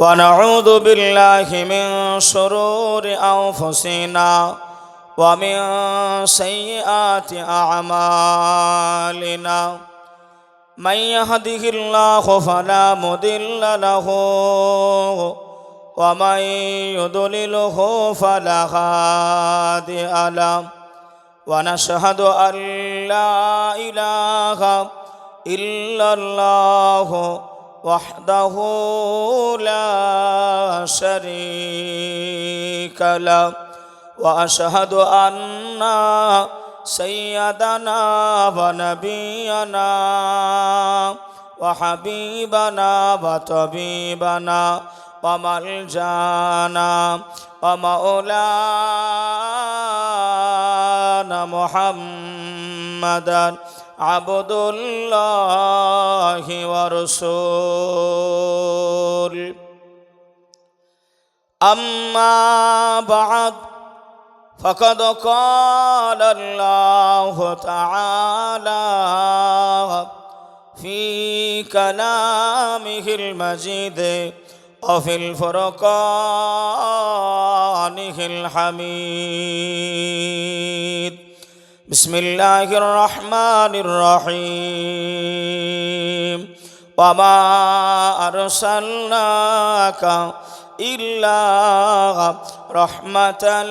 ونعوذ بالله من شرور أنفسنا ومن سيئات أعمالنا من يهده الله فلا مضل له ومن يضلله فلا هادي له ونشهد أن لا إله إلا الله وحده لا شريك له وأشهد أن سيدنا ونبينا وحبيبنا وطبيبنا وملجانا ومولانا محمدا عبد الله ورسوله أما بعد فقد قال الله تعالى في كلامه المجيد وفي الفرقانه الحميد بسم الله الرحمن الرحيم وما أرسلناك إلا رحمة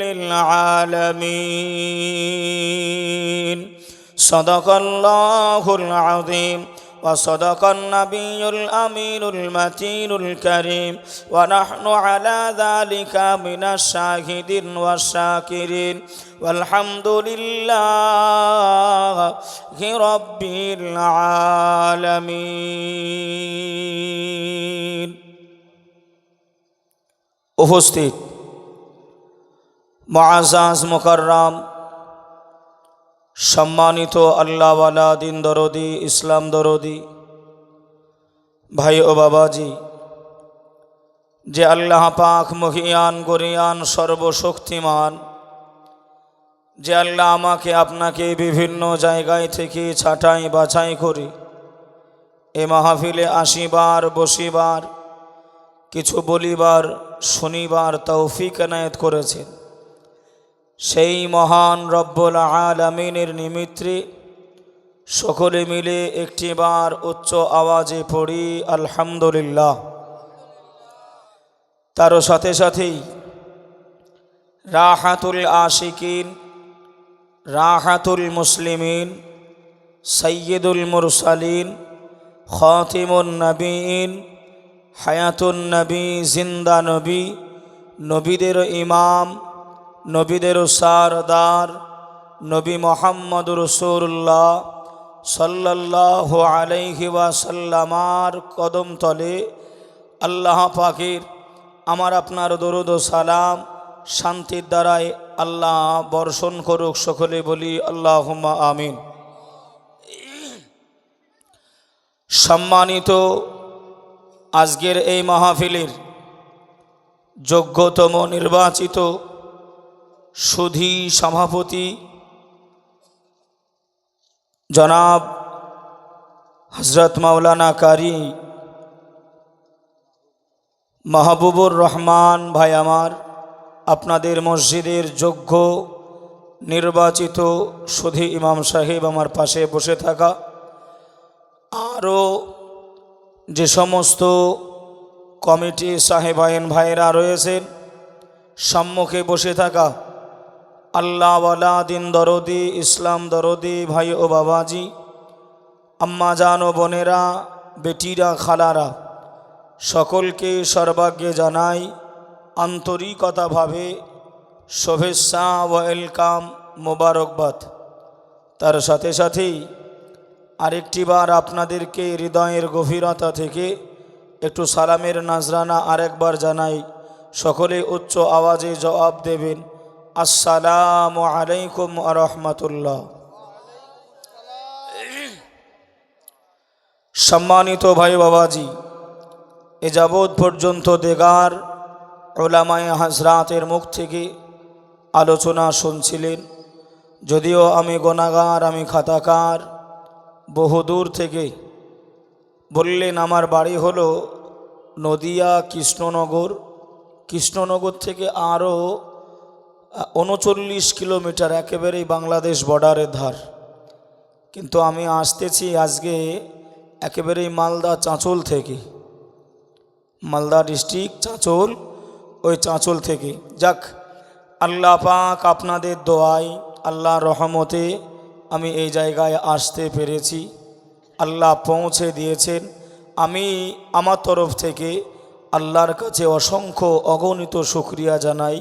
للعالمين صدق الله العظيم وصدق النبي الأمين المتين الكريم ونحن على ذلك من الشاهدين والشاكرين والحمد لله رب العالمين উপস্থিত মুআজ্জাজ মুকাররম সম্মানিত আল্লাহওয়ালা দিন দরদি ইসলাম দরদি ভাই ও বাবাজি, যে আল্লাহ পাক মহিয়ান গরিয়ান সর্বশক্তিমান, যে আল্লাহ আমাকে আপনাকে বিভিন্ন জায়গায় থেকে ছাঁটাই বাছাই করে এ মাহফিলে আসিবার বসিবার কিছু বলিবার শুনিবার তৌফিক এনায়েত করেছেন, সেই মহান রব্বুল আলামিনের নিমিত্তে সকলে মিলে একটিবার উচ্চ আওয়াজে পড়ি আলহামদুলিল্লাহ। তার সাথে সাথেই রাহাতুল আশিকিন, রাহাতুল মুসলিমিন, সাইয়্যিদুল মুরসালিন, খাতিমুন নবীন, হায়াতুন নবী, জিন্দা নবী, নবীদের ইমাম, নবীদের সারদার নবী মুহাম্মদ রাসূলুল্লাহ সাল্লাল্লাহু আলাইহি ওয়াসাল্লামার কদম তলে আল্লাহ পাকের আমার আপনার দরুদ ও সালাম শান্তির দ্বারাই আল্লাহ বর্ষণ করুক। সকলে বলি আল্লাহুম্মা আমিন। সম্মানিত আজকের এই মাহফিলের যোগ্যতম নির্বাচিত সুধী সভাপতি জনাব হযরত মাওলানা কারি মাহবুবুর রহমান ভাই আমার, আপনাদের মসজিদের যোগ্য নির্বাচিত সুধী ইমাম সাহেব আমার পাশে বসে থাকা, আরও যে সমস্ত কমিটি সাহেবায়েন ভাইয়েরা রয়েছেন, সম্মুখে বসে থাকা আল্লাহওয়ালা দিন দরদি ইসলাম দরদি ভাই ও বাবাজি, আম্মা জান ও বোনেরা, বেটিরা, খালারা, সকলকে সর্বাগ্যে জানাই আন্তরিকতাভাবে শুভেচ্ছা ও ওয়েলকাম, মোবারকবাদ। তার সাথে সাথেই আরেকটিবার আপনাদেরকে হৃদয়ের গভীরতা থেকে একটু সালামের নাজরানা আরেকবার জানাই। সকলে উচ্চ আওয়াজে জবাব দেবেন, আসসালামু আলাইকুম ওয়া রাহমাতুল্লাহ। সম্মানিত ভাই বাবাজি, এ যাবৎ পর্যন্ত দেগার উলামায়ে হাজরাতের মুখ থেকে আলোচনা শুনছিলেন। যদিও আমি গুনাহগার, আমি খাতাকার, বহুদূর থেকে বললেন আমার বাড়ি হলো নদিয়া কৃষ্ণনগর, কৃষ্ণনগর থেকে আরও 39 কিলোমিটার, একেবারেই বাংলাদেশ বর্ডারের ধার। কিন্তু আমি আসতেছি আজকে একেবারেই মালদা চাঁচল থেকে, মালদা ডিস্ট্রিক্ট চাঁচল, ওই চাঁচল থেকে। যাক, আল্লাহ পাক আপনাদের দোয়ায়, আল্লাহর রহমতে আমি এই জায়গায় আসতে পেরেছি, আল্লাহ পৌঁছে দিয়েছেন। আমি আমার তরফ থেকে আল্লাহর কাছে অসংখ্য অগণিত শুকরিয়া জানাই।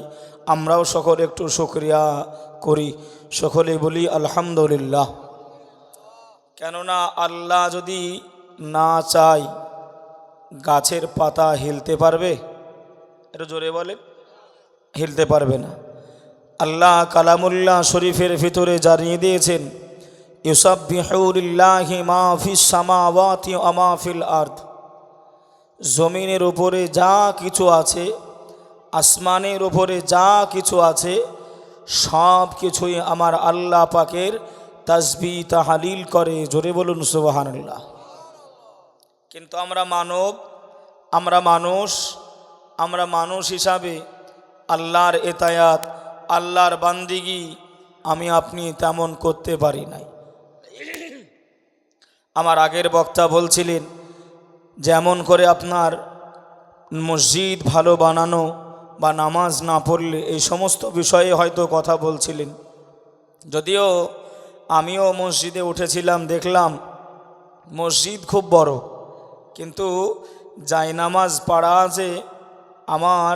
আমরাও সকলে একটু শুকরিয়া করি, সকলে বলি আলহামদুলিল্লাহ। কেননা আল্লাহ যদি না চায় গাছের পাতা হিলতে পারবে? একটু জোরে বলে, হিলতে পারবে না। আল্লাহ কালামুল্লাহ শরীফের ভিতরে জানিয়ে দিয়েছেন, ইউসাব্বিহু লিল্লাহি মা ফিস সামাওয়াতি ওয়া মা ফিল আরদ। জমিনের উপরে যা কিছু আছে, আসমানের উপরে যা কিছু আছে, সব কিছুই আমার আল্লাহ পাকের তাসবিহ তাহলিল করে। জোরে বলুন সুবহানাল্লাহ। কিন্তু আমরা মানুষ হিসাবে আল্লাহর এতায়াত, আল্লাহর বান্দিগি আমি আপনি তেমন করতে পারি নাই। আমার আগের বক্তা বলছিলেন যেমন করে আপনার মসজিদ ভালো বানানো বা নামাজ না পড়লে, এই সমস্ত বিষয়ে হয়তো কথা বলছিলেন। যদিও আমিও মসজিদে উঠেছিলাম, দেখলাম মসজিদ খুব বড়, কিন্তু জায়নামাজ পাড়া আছে আমার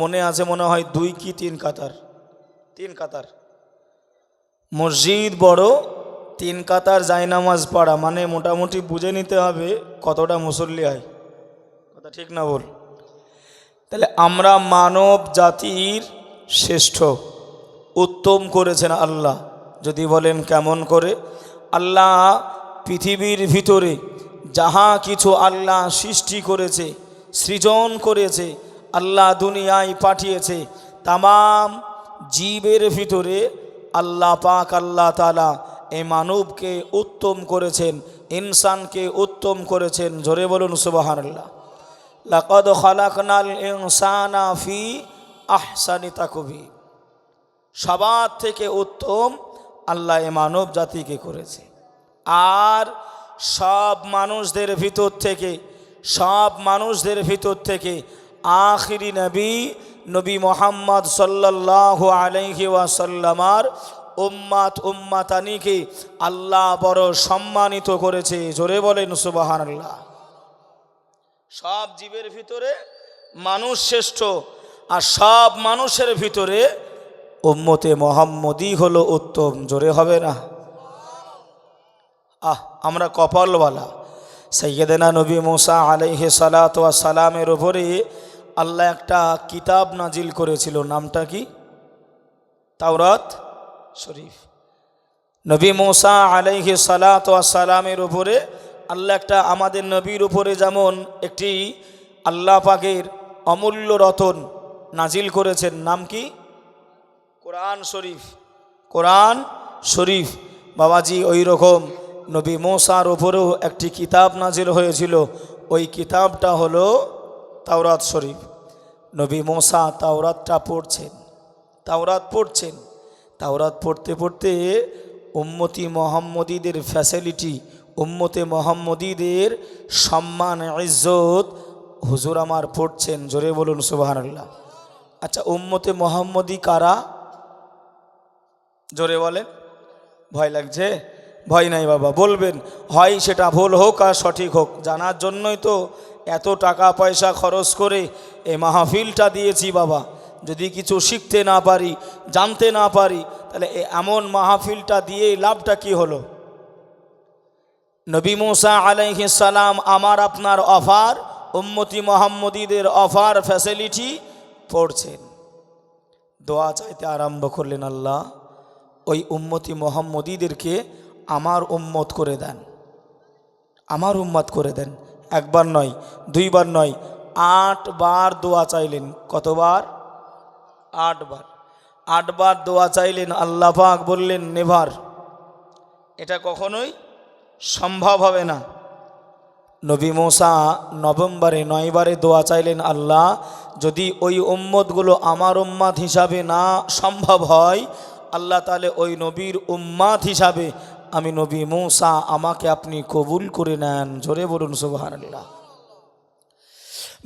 মনে আছে, মনে হয় 2 কি 3 কাতার, 3 কাতার। মসজিদ বড়, 3 কাতার জায়নামাজ পাড়া, মানে মোটামুটি বুঝে নিতে হবে কতটা মুসল্লি হয়। কথা ঠিক না বল? তাহলে আমরা মানব জাতির শ্রেষ্ঠ, উত্তম করেছেন আল্লাহ। যদি বলেন কেমন করে? আল্লাহ পৃথিবীর ভিতরে যাহা কিছু আল্লাহ সৃষ্টি করেছে, সৃজন করেছে, আল্লাহ দুনিয়ায় পাঠিয়েছে, তামাম জীবের ভিতরে আল্লাহ পাক আল্লাহ তাআলা এই মানবকে উত্তম করেছেন, ইনসানকে উত্তম করেছেন। জোরে বলুন সুবহানাল্লাহ। লাকাদ খালাকনাল ইনসানা ফি আহসানি তাকবীর। সবার থেকে উত্তম আল্লাহ এই মানব জাতিকে করেছে। আর সব মানুষদের ভিতর থেকে আখিরি নবী মুহাম্মদ সাল্লাল্লাহু আলাইহি ওয়াসাল্লামার উম্মাতানিকে আল্লাহ বড় সম্মানিত করেছে। জোরে বলেন সুবহানাল্লাহ। সব জীবের ভিতরে মানুষ শ্রেষ্ঠ, আর সব মানুষের ভিতরে উম্মতে মুহাম্মদী হলো উত্তম। জোরে হবে না? আমরা কপালওয়ালা। সাইয়্যিদানা নবী মুসা আলাইহিস সালাতু ওয়াস সালামের উপরে আল্লাহ একটা কিতাব নাজিল করেছিল, নামটা কি? তাওরাত শরীফ। নবী মুসা আলাইহিস সালাতু ওয়াস সালামের উপরে আল্লাহ একটা, আমাদের নবীর উপরে যেমন একটি আল্লাহ পাকের অমূল্য রতন নাজিল করেছেন, নাম কি? কোরআন শরীফ। কোরআন শরীফ বাবাজি, ওই রকম নবী মুসার উপরেও একটি কিতাব নাজিল হয়েছিল, ওই কিতাবটা হলো তাওরাত শরীফ। নবী মুসা তাওরাতটা পড়ছেন, তাওরাত পড়তে পড়তে উম্মতি মুহাম্মদীদের ফ্যাসিলিটি, উম্মতে মুহাম্মদীদের সম্মান ইজ্জত হুজুর আমার পড়ছেন। জোরে বলুন সুবহানাল্লাহ। আচ্ছা, উম্মতে মুহাম্মদী কারা? জোরে বলেন। ভয় লাগছে? ভয় নাই বাবা, বলবেন। হয় সেটা ভুল হোক আর সঠিক হোক, জানার জন্যই তো এত টাকা পয়সা খরচ করে এই মাহফিলটা দিয়েছি বাবা। যদি কিছু শিখতে না পারি, জানতে না পারি, তাহলে এমন মাহফিলটা দিয়ে লাভটা কি হলো? নবী মুসা আলাইহিস সালাম আমার আপনার অফার, উম্মতি মুহাম্মদীদের অফার ফ্যাসিলিটি পড়ছেন। দোয়া চাইতে আরম্ভ করলেন, আল্লাহ ওই উম্মতি মুহাম্মদীদেরকে আমার উম্মত করে দেন, আমার উম্মত করে দেন। একবার নয়, দুইবার নয়, 8 বার দোয়া চাইলেন। কতবার? 8 বার। 8 বার দোয়া চাইলেন। আল্লাহ পাক বললেন নেভার, এটা কখনোই সম্ভব হবে না। নবী মুসা নভেম্বরে 9 বারে দোয়া চাইলেন, আল্লাহ যদি ওই উম্মতগুলো আমার উম্মাত হিসাবে না সম্ভব হয়, আল্লাহ তাহলে ওই নবীর উম্মাত হিসাবে আমি নবী মুসা আমাকে আপনি কবুল করে নেন। জোরে বলুন সুবহানাল্লাহ।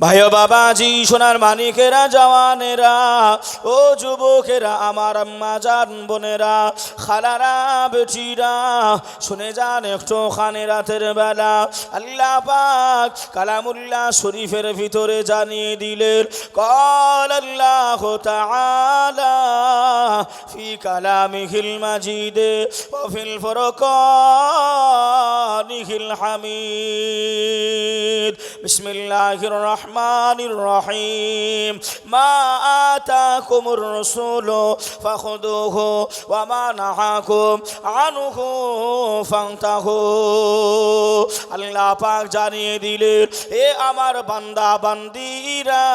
ভাই ও বাবাজি, সোনার মানিকেরা, জওয়ানেরা, ও যুবকেরা, আমার আম্মা জান বোনেরা, খালারা, বেটিরা, শুনে যান একটু খানে রাতের বেলা আল্লাহ পাক কালামুল্লাহ শরীফের ভিতরে জানিয়ে দিলেন, قال الله تعالى في كلامه المجيد وفي الفرقانه الحميد بسم الله الرحمن الرحيم ما آتاكم الرسول فخذوه وما نهاكم عنه فانتهوا। আল্লাহ পাক জানিয়ে দিলেন, এ আমার বান্দা বান্দীরা,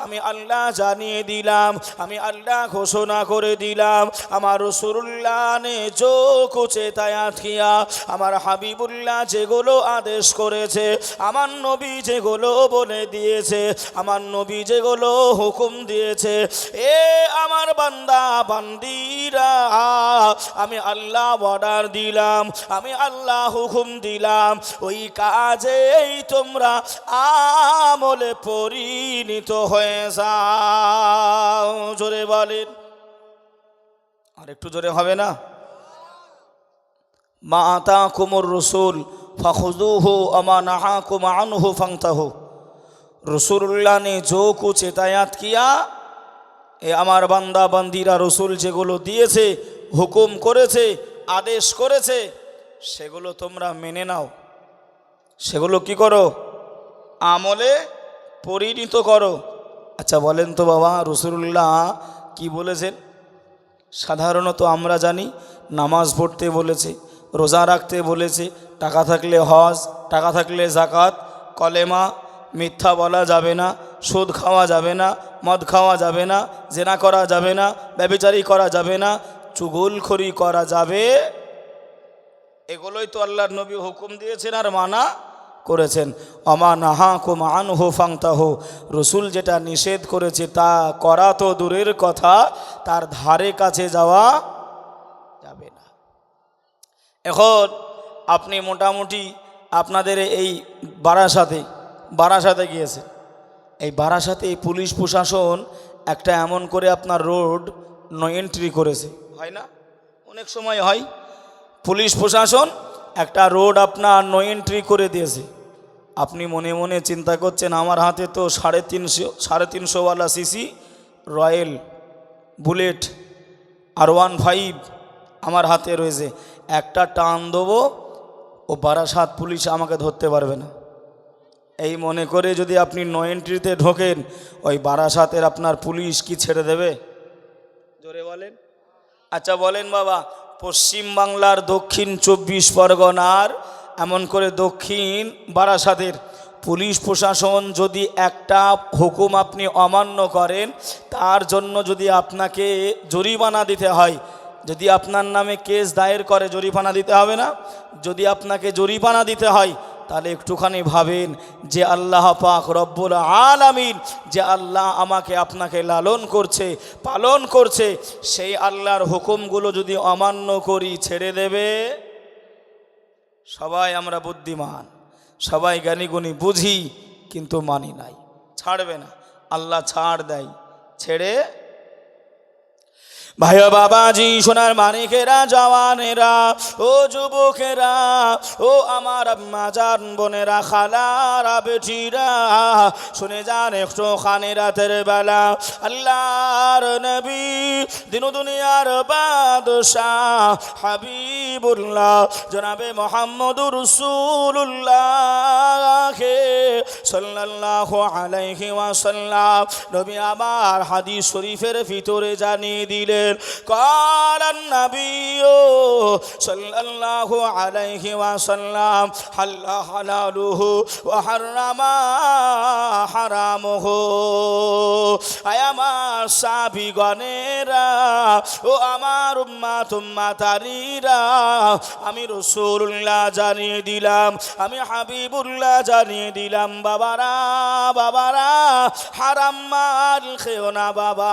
আমি আল্লাহ জানিয়ে দিলাম, আমি আল্লাহ ঘোষণা করে দিলাম, আমার রাসূলুল্লাহ নে जो कुछ तायात किया, আমার হাবিবুল্লাহ যেগুলো আদেশ করেছে, আমার নবী যেগুলো বলে দিয়েছে, আমার নবী যেগুলো হুকুম দিয়েছে, এ আমার বান্দা বান্দীরা, আমি আল্লাহ অর্ডার দিলাম, আমি আল্লাহ হুকুম দিলাম, ওই কাজেই তোমরা আমলে পরিণত হয়ে যাও। জোরে বলেন, আর একটু জোরে হবে না? মা আতাকুমুর রাসূল ফাখুযুহু ওয়া মা নাহাকুম আনহু ফান্তাহু। রাসূলুল্লাহ ने जो कुछ हिदायत किया, এ আমার বান্দা বান্দীরা রসুল যেগুলো দিয়েছে, হুকুম করেছে, আদেশ করেছে, সেগুলো তোমরা মেনে নাও, সেগুলো কি করো? আমলে পরিণত করো। আচ্ছা বলেন তো বাবা, রাসূলুল্লাহ কি বলেছেন? সাধারণত আমরা জানি নামাজ পড়তে বলেছে, রোজা রাখতে বলেছে, টাকা থাকলে হজ, টাকা থাকলে যাকাত, কলেমা, মিথ্যা বলা যাবে না, সুদ খাওয়া যাবে না, মদ খাওয়া যাবে না, জেনা করা যাবে না, ব্যভিচারী করা যাবে না, চুগলখড়ি করা যাবে। এগুলোই তো আল্লাহর নবী হুকুম দিয়েছেন আর মানা করেছেন। আমা নাহাকুম আনহু ফান্তাহু, রসুল যেটা নিষেধ করেছে তা করা তো দূরের কথা, তার ধারে কাছে যাওয়া যাবে না। এখন আপনি মোটামুটি আপনাদের এই বারাসাতে গিয়েছেন, এই বারাসাতে পুলিশ প্রশাসন একটা এমন করে আপনার রোড নো এন্ট্রি করেছে, হয় না? অনেক সময় হয়, পুলিশ প্রশাসন একটা রোড আপনার নো এন্ট্রি করে দিয়েছে। আপনি মনে মনে চিন্তা করছেন, আমার হাতে তো 350 সিসি রয়্যাল বুলেট R15 আমার হাতে রয়েছে, একটা টান দেবো ও বারাসাত পুলিশ আমাকে ধরতে পারবে না। এই মনে করে যদি আপনি নো এন্ট্রিতে ঢোকেন, ওই বারাসাতের আপনার পুলিশ কি ছেড়ে দেবে? জোরে বলেন। আচ্ছা বলেন বাবা, পশ্চিম বাংলার দক্ষিণ 24 পরগনার এমন করে দক্ষিণ বারাসাতের পুলিশ প্রশাসন যদি একটা হুকুম আপনি অমান্য করেন, তার জন্য যদি আপনাকে জরিমানা দিতে হয়, যদি আপনার নামে কেস দায়ের করে জরিমানা দিতে হবে না? যদি আপনাকে জরিমানা দিতে হয়, তাহলে একটুখানি ভাবেন যে আল্লাহ পাক রব্বুল আলামিন, যে আল্লাহ আমাকে আপনাকে লালন করছে, পালন করছে, সেই আল্লাহর হুকুমগুলো যদি অমান্য করি ছেড়ে দেবে? সবাই আমরা বুদ্ধিমান, সবাই জ্ঞানীগুণী, বুঝি, কিন্তু মানি নাই, ছাড়বে না। আল্লাহ ছাড় দেয়, ছেড়ে। ভাই বাবাজি, সোনার মানিকেরা, জওয়ানেরা, ও যুবকেরা, ও আমার আম্মা জান বোনেরা, খালারা, বেটিরা, শুনে যান একটু খানে রাতের বেলা আল্লাহর নবী, দিন দুনিয়ার বাদশাহ হাবিবুল্লাহ জনাবে মুহাম্মদুর রাসূলুল্লাহ সাল্লাল্লাহু আলাইহি ওয়াসাল্লাম নবী আমার হাদিস শরীফের ভিতরে জানিয়ে দিলেন, قال النبي صلى الله عليه وسلم حل حلاله وحرم حرامه। আয় আমার সাহাবীগণেরা, ও আমার উম্মাত উম্মাতারিরা, আমি রাসূলুল্লাহ জানিয়ে দিলাম, আমি হাবিবুল্লাহ জানিয়ে দিলাম, বাবারা বাবারা, হারাম মাল খেও না বাবা,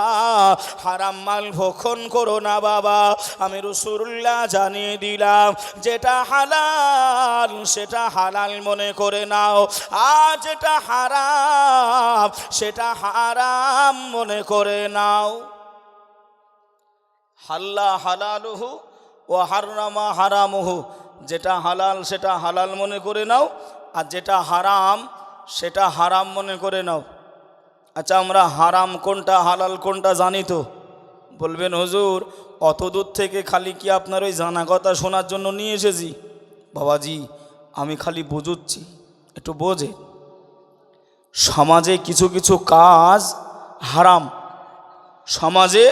হারাম মাল ভক্ষণ করো না বাবা। আমি রাসূলুল্লাহ জানিয়ে দিলাম, যেটা হালাল সেটা হালাল মনে করে নাও, আর যেটা হারাম সেটা হারাম মনে করে নাও। হাল্লা হালালুহু ও হারামা হারামুহু, যেটা হালাল সেটা হালাল মনে করে নাও, আর যেটা হারাম সেটা হারাম মনে করে নাও। আচ্ছা, আমরা হারাম কোনটা হালাল কোনটা জানি তো? বলবেন হুজুর অত দূর থেকে খালি কি আপনার ওই জানা কথা শোনার জন্য নিয়ে এসেছি? বাবাজি আমি খালি বুঝুচ্ছি, একটু বোঝে। সমাজে কিছু কিছু কাজ হারাম, সমাজে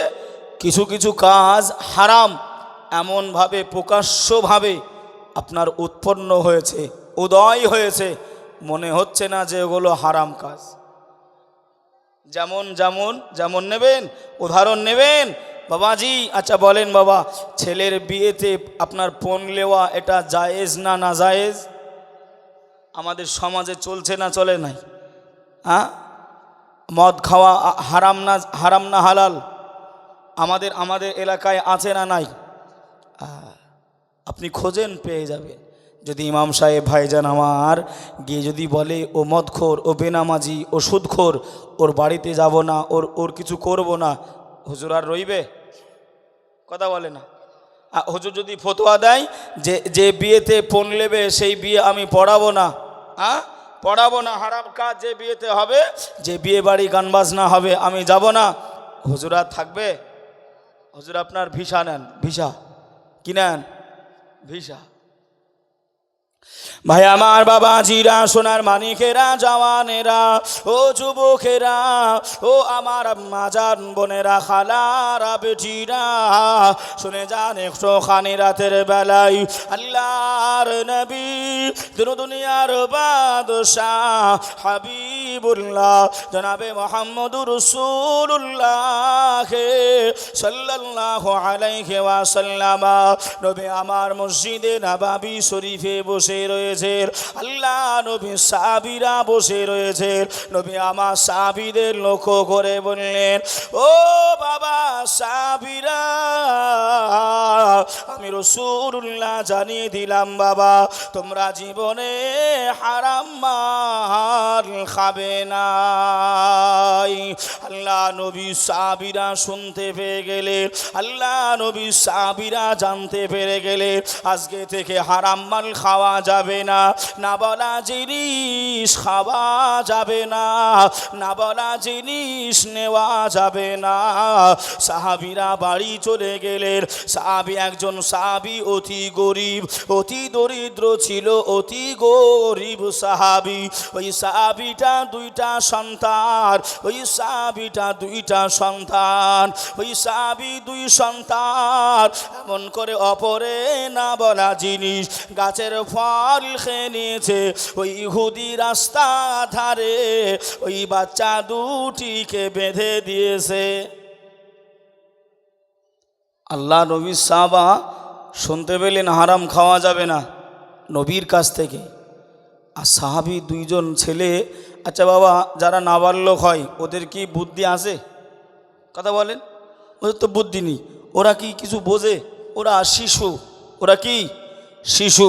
কিছু কিছু কাজ হারাম এমনভাবে প্রকাশ্যভাবে আপনার উৎপন্ন হয়েছে, উদয় হয়েছে, মনে হচ্ছে না যে ওগুলো হারাম কাজ। যেমন যেমন যেমন নেবেন, উদাহরণ নেবেন বাবাজি। আচ্ছা বলেন বাবা, ছেলের বিয়েতে আপনার পণ নেওয়া এটা জায়েজ না না জায়েজ? আমাদের সমাজে চলছে না চলে নাই? হ্যাঁ, মদ খাওয়া হারাম না হারাম না হালাল? আমাদের আমাদের এলাকায় আছে না নাই? আপনি খোঁজেন পেয়ে যাবেন। যদি ইমাম সাহেব ভাইজান আমার গিয়ে যদি বলে ও মদখোর, ও বেনামাজি, ও সুদখোর, ওর বাড়িতে যাব না, ওর কিছু করব না, হুজুর আর রইবে? কথা বলে না। হুজুর যদি ফতোয়া দেয় যে যে বিয়েতে পণ নেবে সেই বিয়ে আমি পড়াবো না, হ্যাঁ পড়াবো না, হারাম কাজ যে বিয়েতে হবে, যে বিয়ে বাড়ি গান বাজনা হবে আমি যাব না, হুজুর আর থাকবে? হুজুর আপনার ভিসা নেন, ভিসা কি নেন? ভিসা। ভাই আমার বাবাজিরা, সোনার মানিকেরা, জওয়ানেরা, ও যুবকেরা, ও আমার আম্মাজান বোনেরা, খালারা, বেটিরা, শুনে যান একটুখানি রাতের বেলায় আল্লাহর নবী দুনিয়ার বাদশাহ হাবিবুল্লাহ জনাবে মুহাম্মদুর রাসূলুল্লাহ সাল্লাল্লাহু আলাইহি ওয়াসাল্লাম নবী আমার মসজিদে নববী শরীফে বসে রয়েছে। আল্লাহ নবী সাহাবীরা বসে রয়েছে। নবী আমার সাহাবীদের লক্ষ্য করে বললেন, ও বাবা সাহাবীরা, আমি রাসূলুল্লাহ জানিয়ে দিলাম বাবা, তোমরা জীবনে হারাম মাল খাবে না। আল্লাহ নবী সাহাবীরা শুনতে পেয়ে গেলেন, আল্লাহ নবী সাহাবীরা জানতে পেরে গেলেন, আজকে থেকে হারাম মাল খাওয়া যাবে না, না বলা জিনিস খাওয়া যাবে না, না বলা জিনিস নেওয়া যাবে না। সাহাবীরা বাড়ি চলে গেলেন। সাহাবী একজন সাহাবী অতি গরিব, অতি দরিদ্র ছিল, অতি গরিব সাহাবী। ওই সাহাবীটা দুইটা সন্তান, ওই সাহাবীটা দুইটা সন্তান, ওই সাহাবী দুই সন্তান এমন করে অপরে না বলা জিনিস গাছের ফল খেয়ে নিয়েছে। ওই ইহুদি রাস্তা ধারে ওই বাচ্চা দুটিকে বেঁধে দিয়েছে। আল্লাহ নবী সাহাবা শুনতে পেলেন হারাম খাওয়া যাবে না নবীর কাছ থেকে। আর সাহাবী দুইজন ছেলে, আচ্ছা বাবা যারা নাবালক হয় ওদের কি বুদ্ধি আছে? কথা বলেন, ওদের তো বুদ্ধি নেই, ওরা কি কিছু বোঝে? ওরা শিশু, ওরা কি শিশু।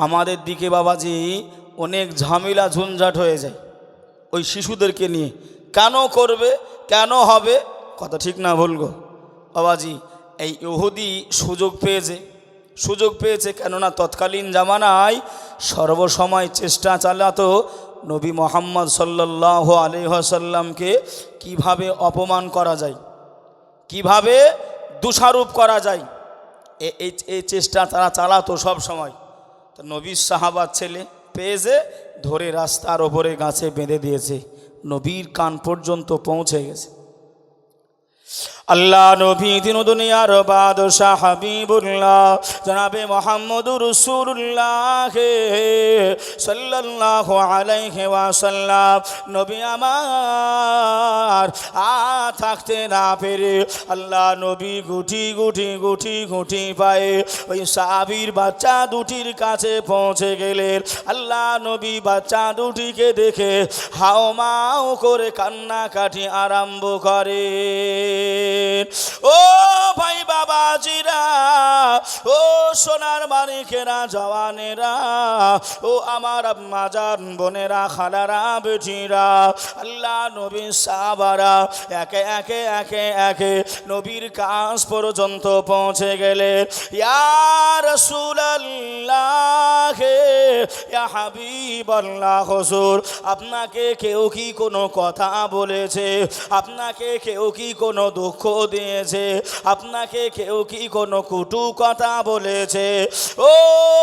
আমাদের দিকে বাবাজি অনেক ঝামেলা ঝঞ্ঝাট হয়ে যায় ওই শিশুদেরকে নিয়ে। কেন করবে, কেন হবে? কথা ঠিক না বলবো বাবাজি? এই ইহুদি সুযোগ পেয়েছে, সুযোগ পেয়েছে, কেননা তৎকালীন জামানায় সর্বসময় চেষ্টা চালাতো নবী মুহাম্মদ সাল্লাল্লাহু আলাইহি ওয়াসাল্লামকে কিভাবে অপমান করা যায়, কিভাবে দোষারোপ করা যায়, এই চেষ্টা তারা চালাতো সব সময়। তো নবীর সাহাবার ছেলে পেয়েছে, ধরে রাস্তার ওপরে গাছে বেঁধে দিয়েছে, নবীর কান পর্যন্ত পৌঁছে গেছে। আল্লাহ নবী দিন দুনিয়ার বাদশাহ হাবিবুল্লাহ জনাবে মুহাম্মদুর রাসূলুল্লাহ সাল্লাল্লাহু আলাইহি ওয়াসাল্লাম নবী আমার থাকতে না পেরে আল্লাহ নবী গুটি গুটি গুটি গুটি পায়ে ওই সাহাবীর বাচ্চা দুটির কাছে পৌঁছে গেলেন। আল্লাহ নবী বাচ্চা দুটিকে দেখে হাওমাও করে কান্নাকাটি আরম্ভ করে। ও ভাই বাবাজিরা, ও সোনার মানিকেরা, জওয়ানেরা, ও আমার আম্মাজান বোনেরা, খালারা, বেটিরা, আল্লাহ নবীর সাহাবারা একে একে একে একে নবীর কাছ পর্যন্ত পৌঁছে গেলেন। ইয়া রাসূলুল্লাহ, ইয়া হাবিবাল্লাহ, হুজুর আপনাকে কেউ কি কোনো কথা বলেছে? আপনাকে কেউ কি কোনো দুঃখ দিয়েছে? আপনাকে কেউ কি কোনো কটু কথা বলেছে? ও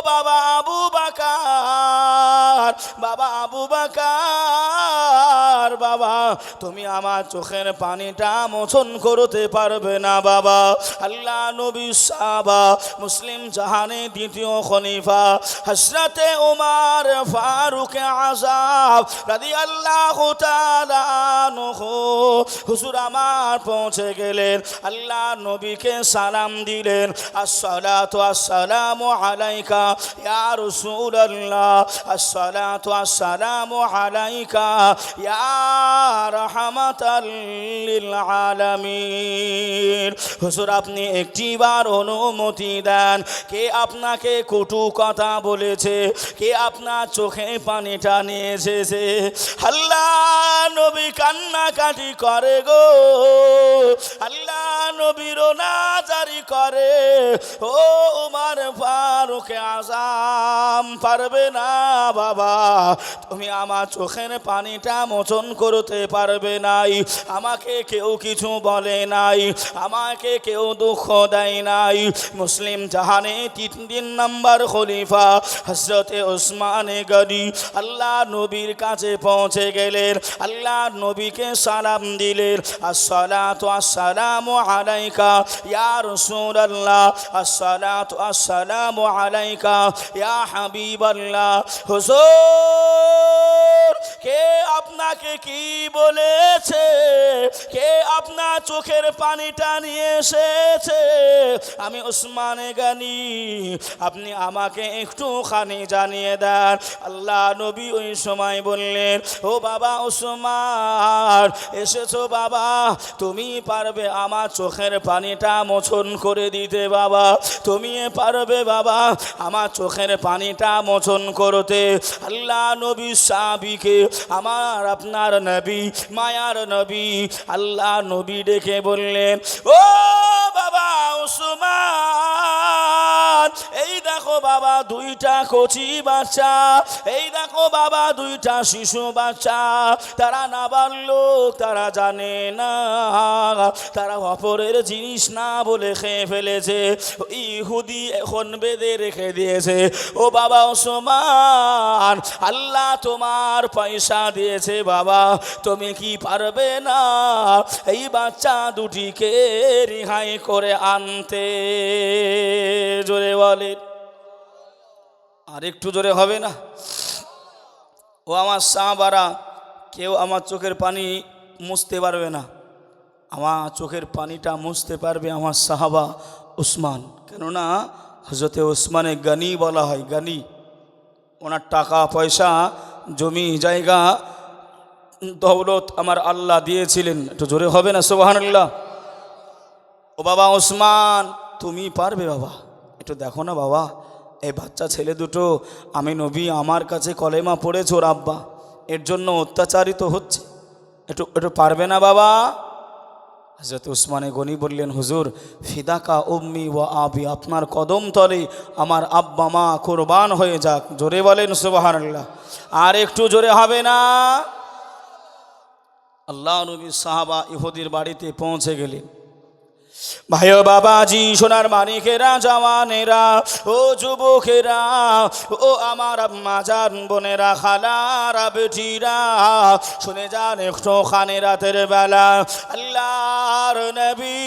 বাবা আবু বকর, বাবা আবু বকর, বাবা তুমি আমার চোখের পানিটা মোচন করতে পারবে না বাবা? আল্লাহ নবী সাহাবা মুসলিম জাহানের দ্বিতীয় খলিফা হযরতে ওমর ফারুক আযম রাদিয়াল্লাহু তাআলা আনহু হুজুর আমার পৌঁছে গেলেন। আল্লাহ নবীকে সালাম দিলেন, আসসালাতু আসসালামু আলাইকা ইয়া রাসূলুল্লাহ, আসসালাতু আসসালামু আলাইকা ইয়া রাহমাতাল লিল আলামিন। হুজুর আপনি একটিবার অনুমতি দেন, কে আপনাকে কটু কথা বলেছে? কে আপনার চোখে পানিটা নিয়ে এসেছে? আল্লাহ নবী কান্নাকাটি করে গো, আল্লাহ নবীর নাজারি করে। ও উমর ফারুক আযম পারবে না বাবা, তুমি আমার চোখের পানিটা মোচন করতে পারবে নাই। আমাকে কেউ কিছু বলে নাই, আমাকে কেউ দুঃখ দেয় নাই। মুসলিম জাহানে 3 নম্বর খলিফা হযরতে ওসমান গনি আল্লাহ নবীর কাছে পৌঁছে গেলেন। আল্লাহ নবীকে সালাম দিলেন, আসসালাতু আসসালামু আলাইকা ইয়া রাসূলুল্লাহ, আসসালাতু আসসালামু আলাইকা ইয়া হাবিবাল্লাহ। হুজুর কে আপনাকে কি বলেছে? কে আপনার চোখের পানিটা নিয়ে এসেছে? আমি ওসমান গনি, আপনি আমাকে একটুখানি জানিয়ে দেন। আল্লাহ নবী ওই সময় বললেন, ও বাবা ওসমান, এসেছো বাবা, তুমি পারবে আমার চোখের পানিটা মোচন করে দিতে বাবা? তুমি পারবে বাবা আমার চোখের পানিটা মোচন করতে? আল্লাহ নবী সাহাবীকে আমার আপনার নবী, মায়ার নবী, আল্লাহ নবী ডেকে বললেন, ও বাবা ওসমান, এই দেখো বাবা দুইটা কচি বাচ্চা, এই দেখো বাবা দুইটা শিশু বাচ্চা, তারা নাবালক, তারা জানে না, তারা অপরের জিনিস না বলে খেয়ে ফেলেছে। ইহুদি এখন বেঁধে রেখে দিয়েছে। ও বাবা ওসমান, আল্লাহ তোমার পয়সা দিয়েছে বাবা, তুমি কি পারবে না এই বাচ্চা দুটিকে রিহাই করে আনতে? জোরে বলেন, আর একটু জোরে হবে না? ও আমার সাহাবারা, কেউ আমার চোখের পানি মুছতে পারবে না। আমার চোখের পানিটা মুছতে পারবে আমার সাহাবা উসমান। কেননা হযরতে ওসমানে গনি বলা হয়, গনি। ওনার টাকা পয়সা জমি জায়গা দৌলত আমার আল্লাহ দিয়েছিলেন। একটু জোরে হবে না সুবহানাল্লাহ? ও বাবা ওসমান, তুমি পারবে বাবা? একটু দেখো না বাবা, এই বাচ্চা ছেলে দুটো, আমি নবী আমার কাছে কলেমা পড়েছে ওর আব্বা, এর জন্য অত্যাচারিত হচ্ছে, একটু একটু পারবে না বাবা? হযরত উসমানে গনি বললেন, হুজুর ফিদাকা উম্মি ওয়া আবি, আপনার কদম তলে আমার আব্বা মা কুরবান হয়ে যাক। জোরে বলেন সুবহানাল্লাহ। আর একটু জোরে হবে না? আল্লাহ নবী সাহাবা ইহুদির বাড়িতে পৌঁছে গেলেন। ভাইও বাবাজি, সোনার মানিকেরা, জওয়ানেরা, ও যুবকেরা, ও আমার আম্মা জান বোনেরা, খালারা, বেটিরা, শুনে যান একটু খানে রাতের বেলা আল্লাহর নবী,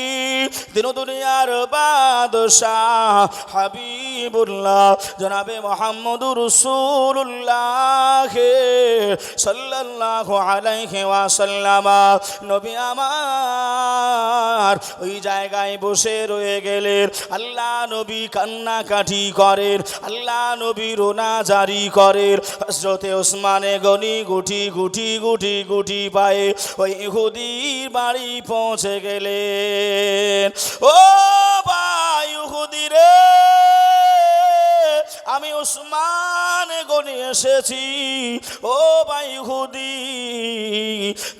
দিন দুনিয়ার বাদশাহ হাবিবুল্লাহ জনাবে মুহাম্মদুর রাসূলুল্লাহ সাল্লাল্লাহু আলাইহি ওয়াসাল্লাম নবী আমার ওই জায়গায় বসে রয়ে গেলেন। আল্লাহ নবী কান্নাকাটি করেন, আল্লাহ নবী রোনা জারি করেন। হযরতে ওসমানে গনি গুটি গুটি গুটি গুটি পায়ে ওই ইহুদির বাড়ি পৌঁছে গেলেন। ও ভাই ইহুদি রে, আমি ওসমান গনি এসেছি। ও ভাই ইহুদি,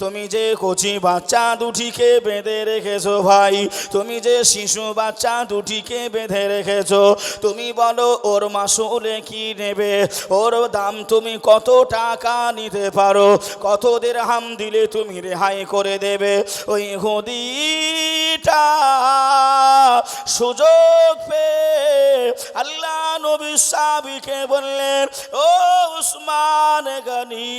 তুমি যে কচি বাচ্চা দুটিকে বেঁধে রেখেছো ভাই, তুমি যে শিশু বাচ্চা দুটিকে বেঁধে রেখেছো, তুমি বলো ওর মাসুলে কি নেবে, ওর দাম তুমি কত টাকা নিতে পারো, কত দিরহাম দিলে তুমি রেহাই করে দেবে। ওই ইহুদিটা সুযোগ পেয়ে আল্লাহ নবী সাহাবীকে বললেন, ও ওসমান গনি,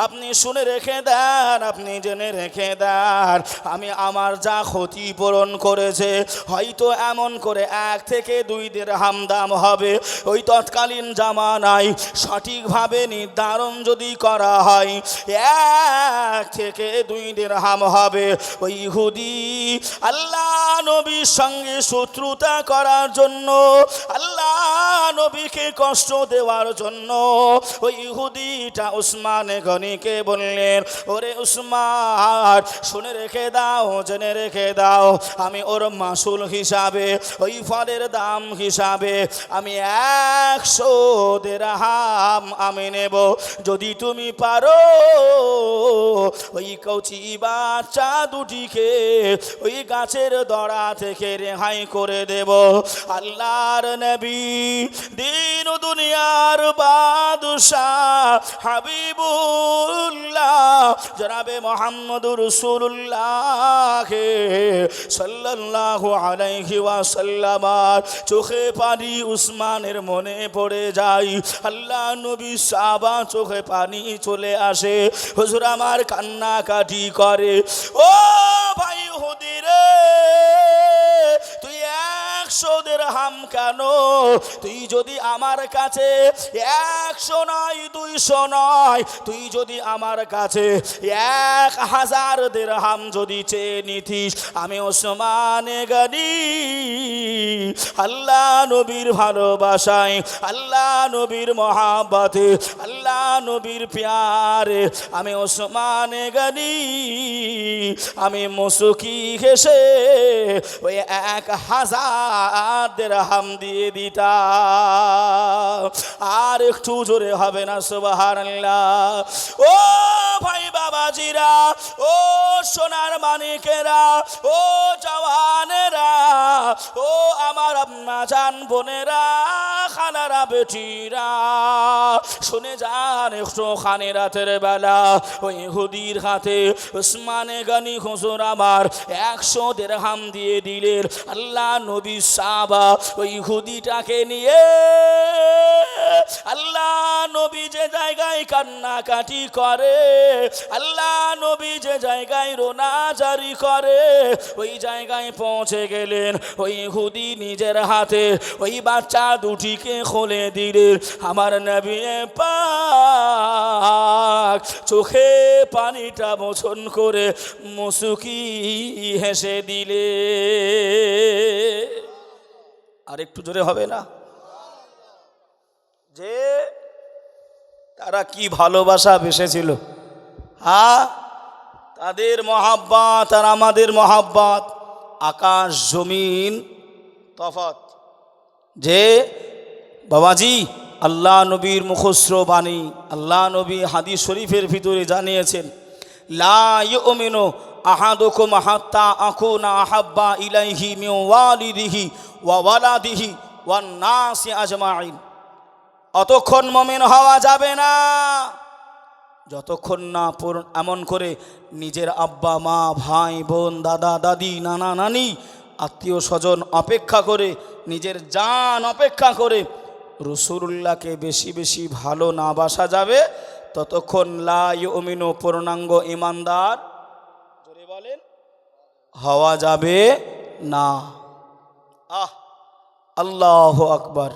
আপনি শুনে রেখে দেন, আপনি জেনে রেখে দেন, আমি আমার যা ক্ষতিপূরণ করেছে হয়তো এমন করে 1 থেকে 2 দিরহাম দাম হবে। ওই তৎকালীন জামানায় সঠিকভাবে নির্ধারণ যদি করা হয় 1 থেকে 2 দিরহাম হবে। ওই ইহুদি আল্লাহ নবীর সঙ্গে শত্রুতা করার জন্য, আল্লাহ নবীকে কষ্ট দেওয়ার জন্য ওই ইহুদিটা ওসমান গনিকে বললেন, ওরে ওসমান, শুনে রেখে দাও, জেনে রেখে দাও, আমি ওর মাসুল হিসাবে, ওই ফলের দাম হিসাবে আমি 100 দিরহাম আমি নেব। যদি তুমি পারো ওই কচি বাচ্চা দুটিকে ওই গাছের দড়া থেকে রেহাই করে দেব। আল্লাহর নবী, দিন দুনিয়ার বাদশাহ হাবিবুল্লাহ জনাবে মুহাম্মদুর রাসূলুল্লাহ সাল্লাল্লাহু আলাইহি ওয়াসাল্লাম চোখে পানি উসমানের মনে পড়ে যায়। আল্লাহ নবী সাহাবা চোখে পানি চলে আসে, হুজুর আমার কান্নাকাটি করে। ও ভাই ইহুদি রে, তুই 100 দিরহাম কেন? তুই যদি আমার কাছে 100 নয়, 200 নয়, তুই যদি আমার কাছে 1000 দিরহাম যদি চেয়ে নিতিস, আমি ওসমান গনি আল্লাহ নবীর ভালোবাসায়, আল্লাহ নবীর মহাব্বতে, আল্লাহ নবীর প্যারে আমি ওসমান গনি আমি মুসকি হেসে ওই 1000 দিরহাম দিয়ে দিতাম। আর একটু জোরে হবে না সুবহানাল্লাহ? ও ভাই বাবাজিরা, ও সোনার মানিকেরা, ও জওয়ানেরা, ও আমার আম্মা জান বোনেরা, খালারা, বেটিরা, শুনে যান একটু খানে রাতের বেলা ওই ইহুদির হাতে ওসমানে গনি হুজুর আমার 100 দিরহাম দিয়ে দিলেন। আল্লাহ নবী সাহাবা ওই ইহুদিটাকে নিয়ে আল্লাহ নবী যে জায়গায় কান্নাকাটি করে, আল্লাহ নবী যে জায়গায় রোনা জারি করে, ওই জায়গায় পৌঁছে গেলেন। ওই ইহুদি নিজের হাতে ওই বাচ্চা দুটিকে খুলে দিলেন। আমার নবী পাক চোখে পানিটা মোছন করে মুসুকি হেসে দিলে। আর একটু জোরে হবে না? যে তারা কি ভালোবাসা বেসেছিল, হ্যাঁ, তাদের মহাব্বত আর আমাদের মহাব্বত আকাশ জমিন তফাত। যে বাবাজি, আল্লাহ নবীর মুখশ্র বাণী, আল্লাহ নবী হাদিস শরীফের ভিতরে জানিয়েছেন, লা ইউমিনু আহাদুকুম হাত্তা আকুনা আহাব্বা ইলাইহি মিন ওয়ালিদিহি ওয়া ওয়ালাদিহি ওয়ান নাসি আজমাইন। অতক্ষণ মুমিন হওয়া যাবে না যতক্ষণ না এমন করে নিজের আব্বা মা ভাই বোন দাদা দাদি নানা নানি আত্মীয় স্বজন অপেক্ষা করে, নিজের জান অপেক্ষা করে রাসূলুল্লাহকে বেশি বেশি ভালো না বাসা যাবে, ততক্ষণ লা ইউমিনু পূর্ণাঙ্গ ঈমানদার জোরে বলেন হওয়া যাবে না। আল্লাহু আকবার।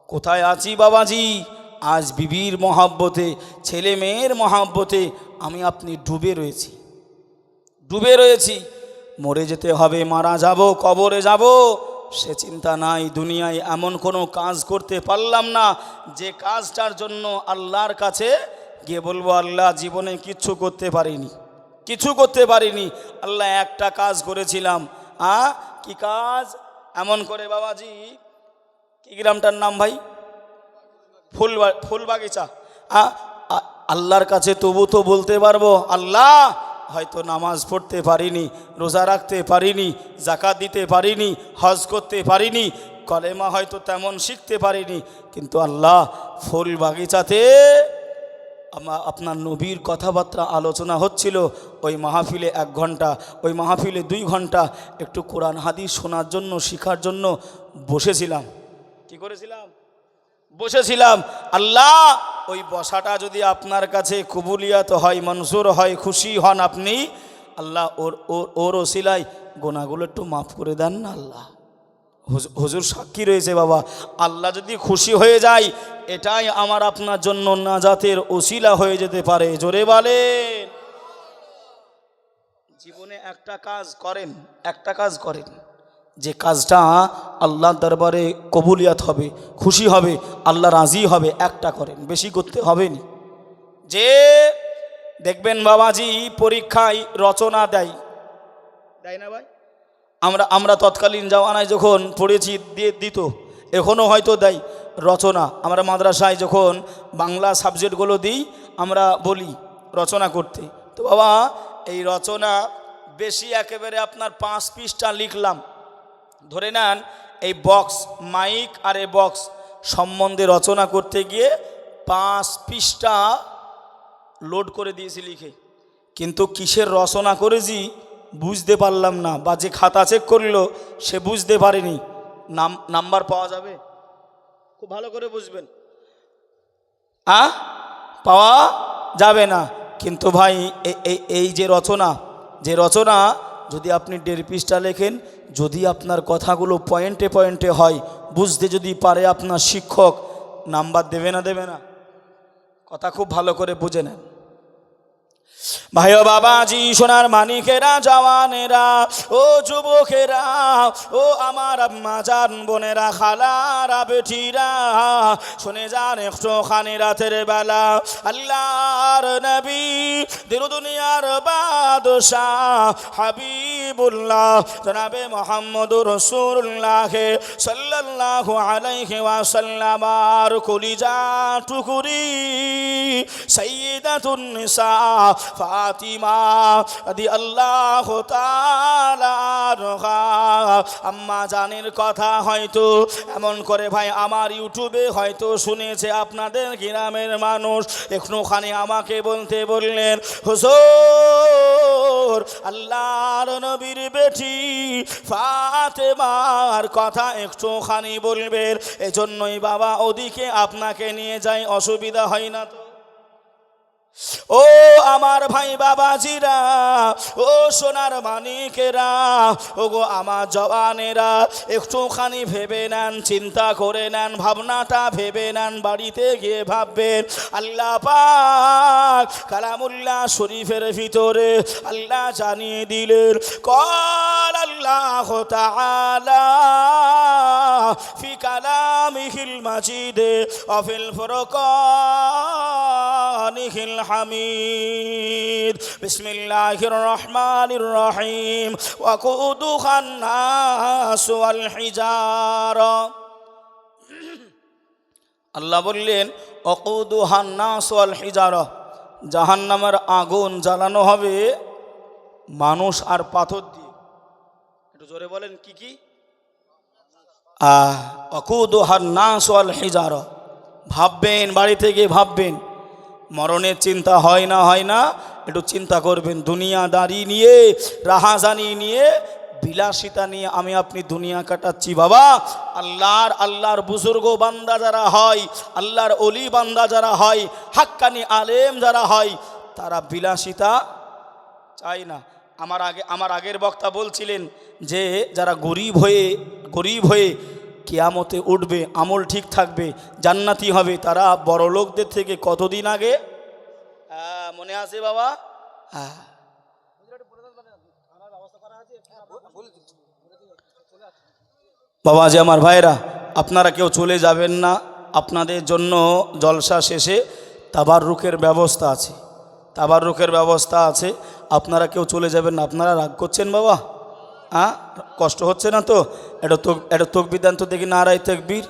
কোথায় আছি বাবাজি? আজ বিবির মহাব্বতে, ছেলে মেয়ের মহাব্বতে আমি আপনি ডুবে রয়েছি। মরে যেতে হবে, মারা যাব, কবরে যাব, সে চিন্তা নাই। দুনিয়ায় এমন কোনো কাজ করতে পারলাম না যে কাজটার জন্য আল্লাহর কাছে গিয়ে বলবো আল্লাহ জীবনে কিচ্ছু করতে পারিনি। আল্লাহ একটা কাজ করেছিলাম। কি কাজ? এমন করে বাবাজি, কি গ্রামটার নাম ভাই? ফুলবাগিচা। আল্লাহর কাছে তবু তো বলতে পারবো আল্লাহ হয়তো নামাজ পড়তে পারিনি, রোজা রাখতে পারিনি, যাকাত দিতে পারিনি, হজ করতে পারিনি, কলেমা হয়তো তেমন শিখতে পারিনি, কিন্তু আল্লাহ ফুল বাগিচাতে আপনার নবীর কথাবার্তা আলোচনা হচ্ছিল। ওই মাহফিলে 1 ঘন্টা, ওই মাহফিলে 2 ঘন্টা একটু কোরআন হাদিস শোনার জন্য, শিখার জন্য বসেছিলাম। কি করেছিলাম? বসেছিলাম। আল্লাহ ওই বসাটা যদি আপনার কাছে কবুলিয়াত হয়, মনজুর হয়, খুশি হন আপনি, আল্লাহ ওর ওসিলায় গোনাগুলো একটু মাফ করে দেন না আল্লাহ। হুজুর সাক্ষী রয়েছে বাবা, আল্লাহ যদি খুশি হয়ে যায় এটাই আমার আপনার জন্য নাজাতের ওসিলা হয়ে যেতে পারে। জোরে বলেন। জীবনে একটা কাজ করেন যে কাজটা আল্লাহর দরবারে কবুলিয়াত হবে, খুশি হবে, আল্লাহ রাজি হবে, একটা করেন, বেশি করতে হবে না। যে দেখবেন বাবাজি পরীক্ষায় রচনা দেয় না ভাই? আমরা তৎকালীন জামানায় যখন পড়েছি দিত, এখনও হয়তো দেয় রচনা। আমরা মাদ্রাসায় যখন বাংলা সাবজেক্টগুলো দিই আমরা বলি রচনা করতে। তো বাবা এই রচনা বেশি একেবারে আপনার 5 পৃষ্ঠা লিখলাম, ধরে নেন এই বক্স, মাইক আর এই বক্স সম্বন্ধে রচনা করতে গিয়ে 5 পৃষ্ঠা লোড করে দিয়েছি লিখে, কিন্তু কিসের রচনা করেছি বুঝতে পারলাম না, বা যে খাতা চেক করলো সে বুঝতে পারেনি। নাম্বার পাওয়া যাবে? খুব ভালো করে বুঝবেন, পাওয়া যাবে না। কিন্তু ভাই এই যে রচনা যদি আপনি 1.5 পৃষ্ঠা লেখেন, যদি আপনার কথাগুলো পয়েন্টে পয়েন্টে হয়, বুঝতে যদি পারে আপনার শিক্ষক, নাম্বার দেবে না? কথা খুব ভালো করে বুঝে নেন ভাই ও বাবাজি, সোনার মানিকেরা, জওয়ানেরা, ও যুবকেরা, ও আমার আম্মা জান বোনেরা, খালারা, বেটিরা, শুনে যান একটুখানি রাতের বেলা আল্লাহর নবী দিল দুনিয়ার বাদশাহ হাবিবুল্লাহ জনাবে মুহাম্মদুর রাসূলুল্লাহ সাল্লাল্লাহু আলাইহি ওয়াসাল্লাম আর কলিজা টুকুরি সাইয়্যিদাতুন নিসা ফাতিমা রাদিয়াল্লাহু তাআলা আনহা আম্মা জানের কথা হয়তো এমন করে ভাই আমার ইউটিউবে হয়তো শুনেছে আপনাদের গ্রামের মানুষ। একটুখানি আমাকে বললেন হুজুর আল্লাহর নবীর বেটি ফাতেমার কথা একটুখানি বলবেন, এজন্যই বাবা ওদিকে আপনাকে নিয়ে যাই, অসুবিধা হয় না তো? ও আমার ভাই বাবাজিরা, ও সোনার মানিকেরা, ও গো আমার জওয়ানেরা, একটুখানি ভেবে নেন, চিন্তা করে নেন, ভাবনাটা ভেবে নেন, বাড়িতে গিয়ে ভাববেন। আল্লাহ পাক কালামুল্লাহ শরীফের ভিতরে আল্লাহ জানিয়ে দিলেন, কল আল্লাহ তাআলা ফি কালামিহিল মাজিদে অফিল ফুরকানিহিল হামিদ বিসমিল্লাহির রহমানির রহিম ওয়াকুদুহান নাস ওয়াল হিজারা। আল্লাহ বললেন ওয়াকুদুহান নাস ওয়াল হিজারা, জাহান্নামের আগুন জ্বালানো হবে মানুষ আর পাথর দিয়ে। একটু জোরে বলেন কি কি? ওয়াকুদুহান নাস ওয়াল হিজারা। ভাববেন, বাড়িতে গিয়ে ভাববেন, মরণের চিন্তা হয় না? একটু চিন্তা করবেন। দুনিয়াদারি নিয়ে, রাহাজানি নিয়ে বিলাসিতা নিয়ে আমি আপনি দুনিয়া কাটাচ্ছি বাবা। আল্লাহর বুজুর্গ বান্দা যারা হয়, আল্লাহর অলি বান্দা যারা হয়, হাক্কানি আলেম যারা হয়, তারা বিলাসিতা চায় না। আমার আগের বক্তা বলছিলেন যে যারা গরিব হয়ে কিয়ামতে উঠবে, আমল ঠিক থাকবে, জান্নাতি হবে, তারা বড় লোকদের থেকে কতদিন আগে, মনে আছে বাবা? হ্যাঁ, বাবা যে আমার ভাইরা, আপনারা কেউ চলে যাবেন না। আপনাদের জন্য জলসা শেষে তাবাররুকের ব্যবস্থা আছে, তাবাররুকের ব্যবস্থা আছে। আপনারা কেউ চলে যাবেন না। আপনারা রাগ করছেন বাবা? হ্যাঁ, কষ্ট হচ্ছে না তো? এটা তকবির দেন তো দেখি, নারায়ে তাকবীর।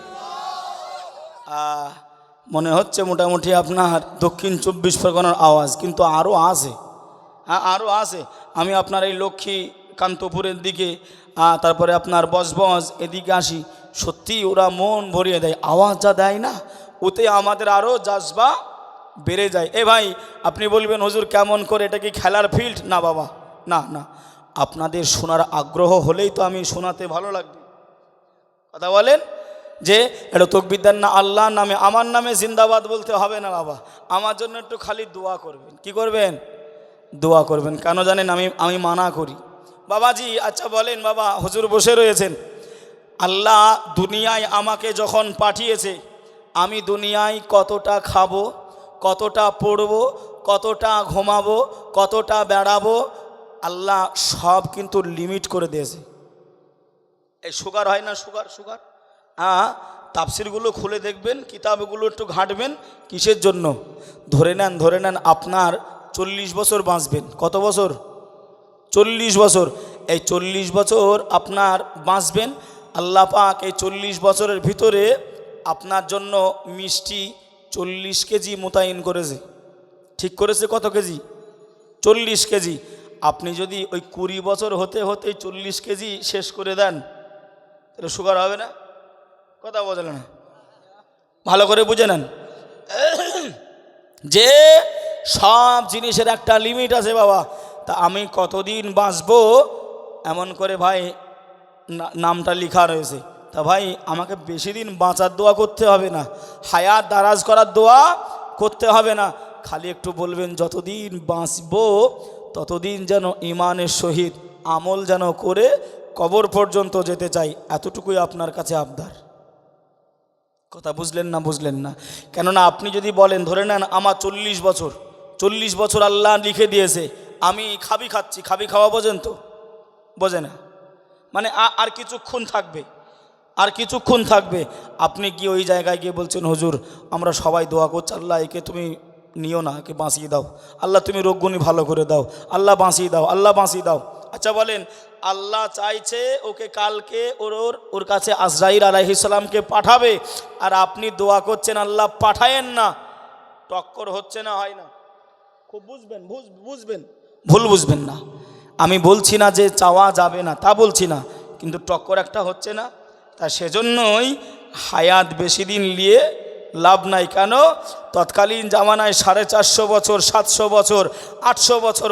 মনে হচ্ছে মোটামুটি আপনার দক্ষিণ 24 পরগনার আওয়াজ, কিন্তু আরও আছে। হ্যাঁ, আরও আছে। আমি আপনার এই লক্ষ্মী কান্তপুরের দিকে, তারপরে আপনার বজবজ এদিকে আসি, সত্যি ওরা মন ভরিয়ে দেয়। আওয়াজ যা দেয় না, ওতে আমাদের আরও জাজবা বেড়ে যায়। এ ভাই, আপনি বলবেন হুজুর কেমন করে, এটা কি খেলার ফিল্ড? না বাবা, না না, আপনাদের শোনার আগ্রহ হলেই তো আমি শোনাতে ভালো লাগবে। কথা বলেন যে এটা তকবীর দেন না, আল্লাহর নামে, আমার নামে জিন্দাবাদ বলতে হবে না বাবা। আমার জন্য একটু খালি দোয়া করবেন। কি করবেন? দোয়া করবেন। কেন জানেন? আমি মানা করি বাবাজি। আচ্ছা বলেন বাবা, হুজুর বসে রয়েছেন। আল্লাহ দুনিয়ায় আমাকে যখন পাঠিয়েছে, আমি দুনিয়ায় কতটা খাবো, কতটা পড়বো, কতটা ঘুমাবো, কতটা বেড়াবো, আল্লাহ সব কিন্তু লিমিট করে দিয়েছে। এই সুগার হয় না, সুগার, তাফসিরগুলো খুলে দেখবেন, কিতাবগুলো একটু ঘাঁটবেন। কিসের জন্য? ধরে নেন আপনার 40 বছর বাঁচবেন। কত বছর? 40 বছর। এই 40 বছর আপনার বাঁচবেন। আল্লাহ পাক এই 40 বছরের ভিতরে আপনার জন্য মিষ্টি 40 কেজি মোতায়েন করেছে। ঠিক করেছে কত কেজি? 40 কেজি। আপনি যদি ওই 20 বছর হতে 40 কেজি শেষ করে দেন, তাহলে সুগার হবে না? কথা বলেন না, ভালো করে বুঝে নেন যে সব জিনিসের একটা লিমিট আছে বাবা। তা আমি কতদিন বাঁচবো এমন করে ভাই নামটা লেখা রয়েছে। তা ভাই আমাকে বেশি দিন বাঁচার দোয়া করতে হবে না, হায়াত দারাজ করার দোয়া করতে হবে না। খালি একটু বলবেন যতদিন বাঁচবো ততদিন যেন ইমানের সহিত আমল যেন করে কবর পর্যন্ত যেতে চাই, এতটুকুই আপনার কাছে আবদার। কথা বুঝলেন না? কেননা আপনি যদি বলেন, ধরে নেন আমার 40 বছর আল্লাহ লিখে দিয়েছে, আমি খাবি খাওয়া বোঝেন তো? বোঝে না, মানে আর কিছুক্ষণ থাকবে। আপনি কি ওই জায়গায় গিয়ে বলছেন হুজুর আমরা সবাই দোয়া করছি, আল্লাহ একে তুমি নিও না, একে বাঁচিয়ে দাও, আল্লাহ তুমি রোগগুনি ভালো করে দাও, আল্লাহ বাঁচিয়ে দাও। আচ্ছা বলেন, আল্লাহ চাইছে ওকে কালকে ওর কাছে আজরাইল আলাইহিস সালামকে পাঠাবে, আর আপনি দোয়া করছেন আল্লাহ পাঠায়েন না। টক্কর হচ্ছে না, হয় না? খুব বুঝবেন, ভুল বুঝবেন না। আমি বলছি না যে চাওয়া যাবে না, তা বলছি না, কিন্তু টক্কর একটা হচ্ছে না। তা সেজন্যই হায়াত বেশি দিন নিয়ে লাভ নাই। কেন? তৎকালীন জামানায় 450 বছর, 700 বছর, 800 বছর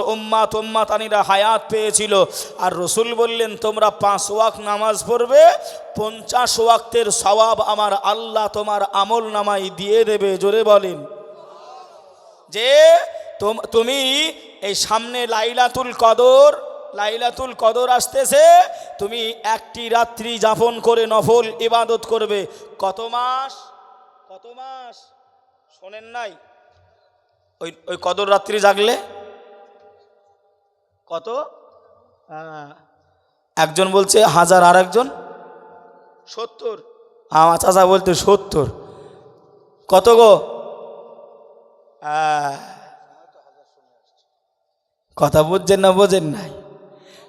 উম্মাতানিরা হায়াত পেয়েছিল। আর রসুল বললেন তোমরা 5 ওয়াক্ত নামাজ পড়বে, 50 ওয়াক্তের সওয়াব আমার আল্লাহ তোমার আমল নামায় দিয়ে দেবে। জোরে বলেন যে তুমি এই সামনে লাইলাতুল কদর আসতেছে, তুমি একটি রাত্রি যাপন করে নফল ইবাদত করবে। কত মাস শোনেন নাই? ওই কদর রাত্রি জাগলে কত? একজন বলছে 1000, আর একজন 70। আমার চাচা বলতে 70। কত গো? কথা বুঝছেন না? বোঝেন নাই?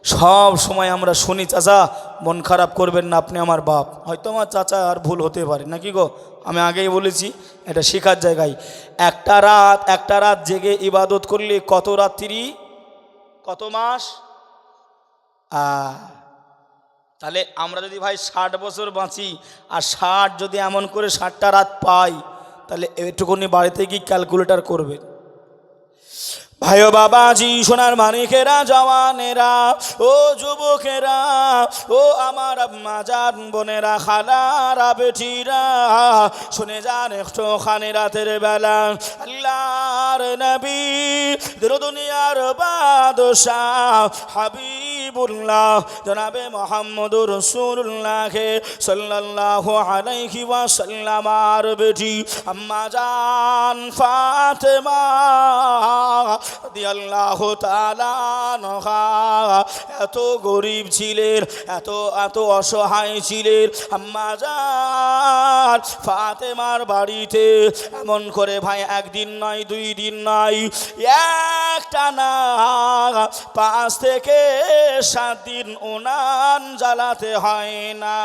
সব সময় আমরা শুনি। চাচা মন খারাপ করবেন না, আপনি আমার বাপ, হয়তো আমার চাচা আর ভুল হতে পারে নাকি গো? আমি আগেই বলেছি এটা শেখার জায়গায়। একটা রাত জেগে ইবাদত করলে কত রাত্রি, কত মাস? তাহলে আমরা যদি ভাই 60 বছর বাঁচি, আর 60 যদি এমন করে 60টা রাত পাই, তাহলে এটুকুনি বাড়িতে কি ক্যালকুলেটর করবেন? ভাই ও বাবাজি, সোনার মানিকেরা, জওয়ানেরা, ও যুবকেরা, ও আমার আম্মা জান বোনেরা, খালারা, বেটিরা, শুনে যান একটু খানি রাতের বেলা আল্লাহর নবী দুনিয়ার বাদশাহ হাবিবুল্লাহ জনাবে মুহাম্মদুর রাসূলুল্লাহ সাল্লাল্লাহু আলাইহি ওয়াসাল্লাম আর বেটি আম্মা জান ফাতেমা রাদিয়াল্লাহু তাআলা আনহা এত গরিব ছিলেন, এত অসহায় ছিলেন। আম্মা জান ফাতেমার বাড়িতে এমন করে ভাই একদিন নয়, 2 দিন নয়, একটানা 5 থেকে 7 দিন উনান জ্বালাতে হয় না।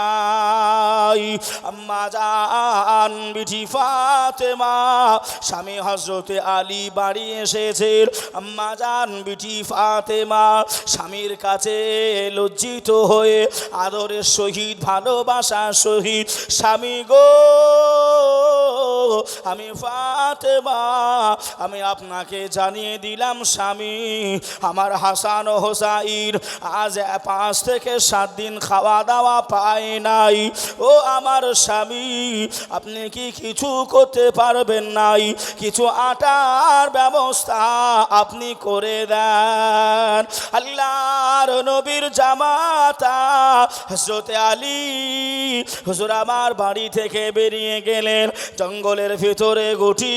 আম্মা জান বিটি ফাতেমা স্বামী হযরতে আলী বাড়ি এসেছেন। আম্মা জান বিটি ফাতেমা স্বামীর কাছে লজ্জিত হয়ে আদরের সহিত, ভালোবাসার সহিত, স্বামী গো আমি ফাতেমা, আমি আপনাকে জানিয়ে দিলাম স্বামী, আমার হাসান ও হোসাইন আজ 5 থেকে 7 দিন খাওয়া দাওয়া পায় নাই। ও আমার স্বামী, আপনি কি কিছু করতে পারবেন নাই? কিছু আটার ব্যবস্থা আপনি করে দেন। আল্লাহর নবীর জামাতা হযরতে আলী হুজুর আমার বাড়ি থেকে বেরিয়ে গেলেন, জঙ্গলের ভিতরে গুটি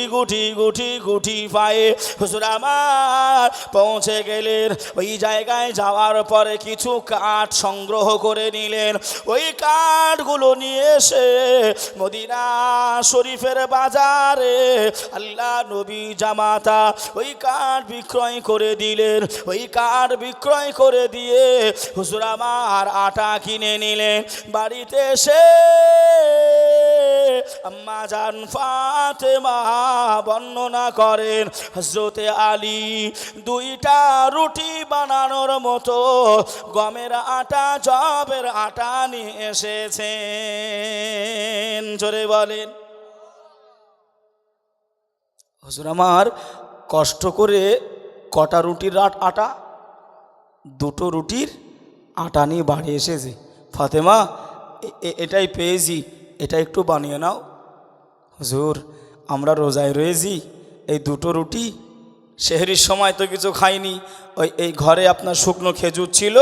পায়ে হুজুর আমার পৌঁছে গেলেন। ওই জায়গায় যাওয়ার পরে কিছু কাঠ সংগ্রহ করে নিলেন। ওই কাঠগুলো নিয়ে এসে মদিনা শরীফের বাজারে আল্লাহ নবী জামাতা ওই কাঠ বিক্রয় করে দিলেন। ওই কাঠ বিক্রয় করে দিয়ে হুজুর আমার আটা কিনে নিলেন। বাড়িতে এসে আম্মা জান ফাতেমা বর্ণনা করেন হযরতে আলী 2টা রুটি বানানোর মতো গমের আটা, জবের আটা নিয়ে এসেছেন। জোরে বলেন। হুজুর আমার কষ্ট করে কটা রুটির আটা? 2টো রুটির আটা নিয়ে বাড়ি এসেছে। ফাতেমা এটাই পেয়েছি, এটা একটু বানিয়ে নাও। হুজুর আমরা রোজায় রয়েছি, এই 2টো রুটি, সেহরির সময় তো কিছু খাইনি, এই ঘরে আপনার শুকনো খেজুর ছিল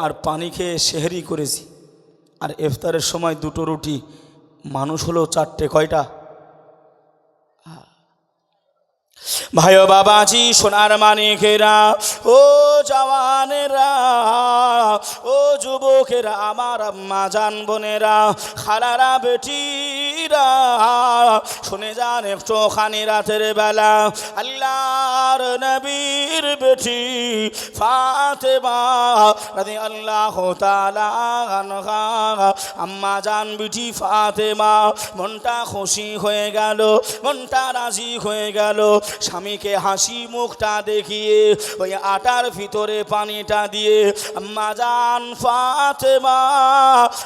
আর পানি খেয়ে সেহরি করেছি, আর ইফতারের সময় 2টো রুটি, মানুষ হলো 4টে, কয়টা? ভাই ও বাবাজি, সোনার মানিকেরা, ও জওয়ানেরা, ও যুবকেরা, আমার আম্মা জান বোনেরা, খালারা, বেটিরা, শুনে যান একটু খানি রাতের বেলা আল্লাহর নবীর বেটি ফাতেমা রাদিয়াল্লাহু তাআলা আনহা আম্মা জান বিটি ফাতেমা মনটা খুশি হয়ে গেল, মনটা রাজি হয়ে গেল। স্বামীকে হাসি মুখটা দেখিয়ে ওই আটার ভিতরে পানিটা দিয়ে আম্মা জান ফাতেমা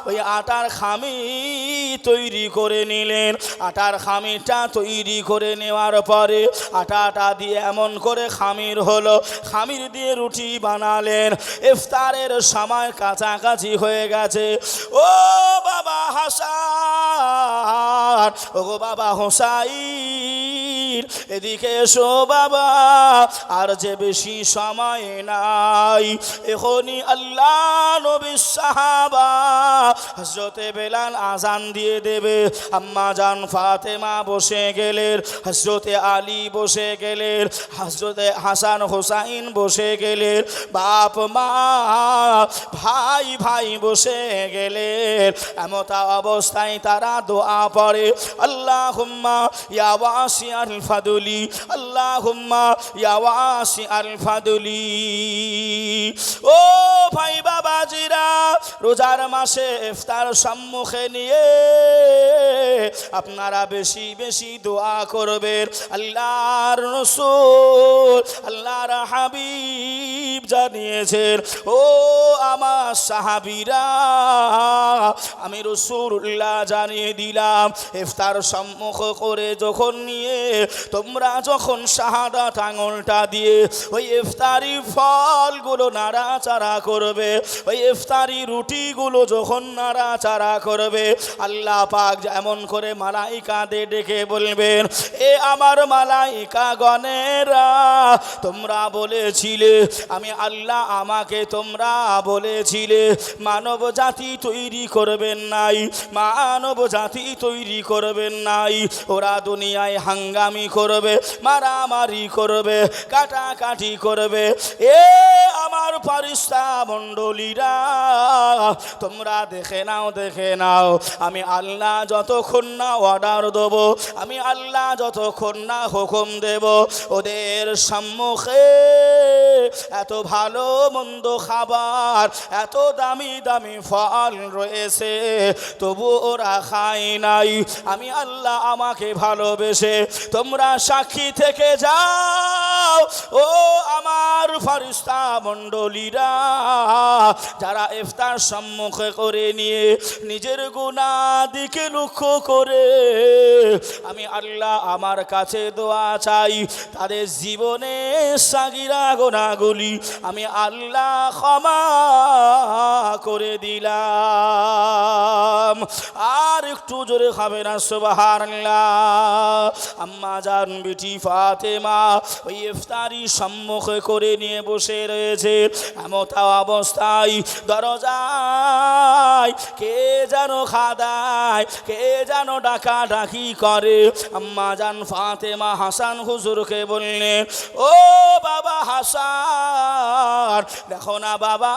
ওই আটার খামি তৈরি করে নিলেন। আটার খামিটা তৈরি করে নেওয়ার পরে আটাটা দিয়ে এমন করে খামির হলো, খামির দিয়ে রুটি বানালেন। ইফতারের সময় কাছাকাছি হয়ে গেছে। ও বাবা হাসান, ও বাবা হোসাইন, এদিকে এসো বাবা, আর যে বেশি সময় নাই। এখনই আল্লাহ নবী সাহাবা হযরতে বেলাল আজান দিয়ে দেবে। আম্মা জান ফাতেমা বসে গেলেন, হযরতে আলী বসে গেলেন, হযরতে হাসান হোসাইন বসে গেলেন, বাপ মা ভাই ভাই বসে গেলেন। এমতা অবস্থায় তারা দোয়া পড়ে, আল্লাহুম্মা ইয়া ওয়াসিআল ফাদলি, আল্লাহুম্মা ইয়া ওয়াসিআল ফাদলি। ও ভাই বাবাজিরা, রোজার মাসে ইফতার সম্মুখে নিয়ে আপনারা বেশি বেশি দোয়া করবেন। আল্লাহর রাসূল, আল্লাহর হাবিব জানিয়েছেন, ও আমার সাহাবীরা, আমি রাসূলুল্লাহ জানিয়ে দিলাম, ইফতার সম্মুখ করে যখন নিয়ে তোমরা যখন শাহাদাত আঙুলটা দিয়ে ওই ইফতারি ফলগুলো নাড়াচাড়া করবে, ওই ইফতারি রুটিগুলো যখন নাড়াচাড়া করবে, আল্লাহ পাক যেমন করে মালাইকাদের ডেকে বলবেন, এ আমার মালাইকা গণেরা, তোমরা বলেছিলে, আমি আল্লাহ আমাকে তোমরা বলেছিলে মানব জাতি তৈরি করবেন নাই, মানব জাতি তৈরি করবেন নাই, ওরা দুনিয়ায় হাঙ্গামি করবে, মারামারি করবে, কাটাকাটি করবে। এ আমার ফারিস্তা মণ্ডলীরা, তোমরা দেখে নাও, দেখে নাও, আমি আল্লাহ যতক্ষণ না অর্ডার দেব, আমি আল্লাহ যতক্ষণ না হুকুম দেব, ওদের সম্মুখে এত ভালো মন্দ খাবার, এত দামি দামি ফল রয়েছে, তবু ওরা খায় নাই। আমি আল্লাহ আমাকে ভালোবেসে তোমরা সাক্ষী থেকে যাও, ও আমার ফারিস্তা মণ্ডলীরা, যারা ইফতার সম্মুখে করে নিয়ে নিজের গুনাহ দিকে লক্ষ্য করে আমি আল্লাহ আমার কাছে দোয়া চাই, তাদের জীবনে সাগিরা গুনাহগুলি আমি আল্লাহ ক্ষমা করে দিলাম। আর একটু জোরে খাবে না সুবহানাল্লাহ। আম্মা জান বিটি ফাতেমা ওই ইফতারি সম্মুখে করে নিয়ে বসে রয়েছে, এমত অবস্থায় দরজায় কে যেন খাদায়, কে যেন ডাকাডাকি করে। আম্মা জান ফাতেমা হাসান হুজুরকে বললেন, ও বাবা হাসান, দেখো না বাবা,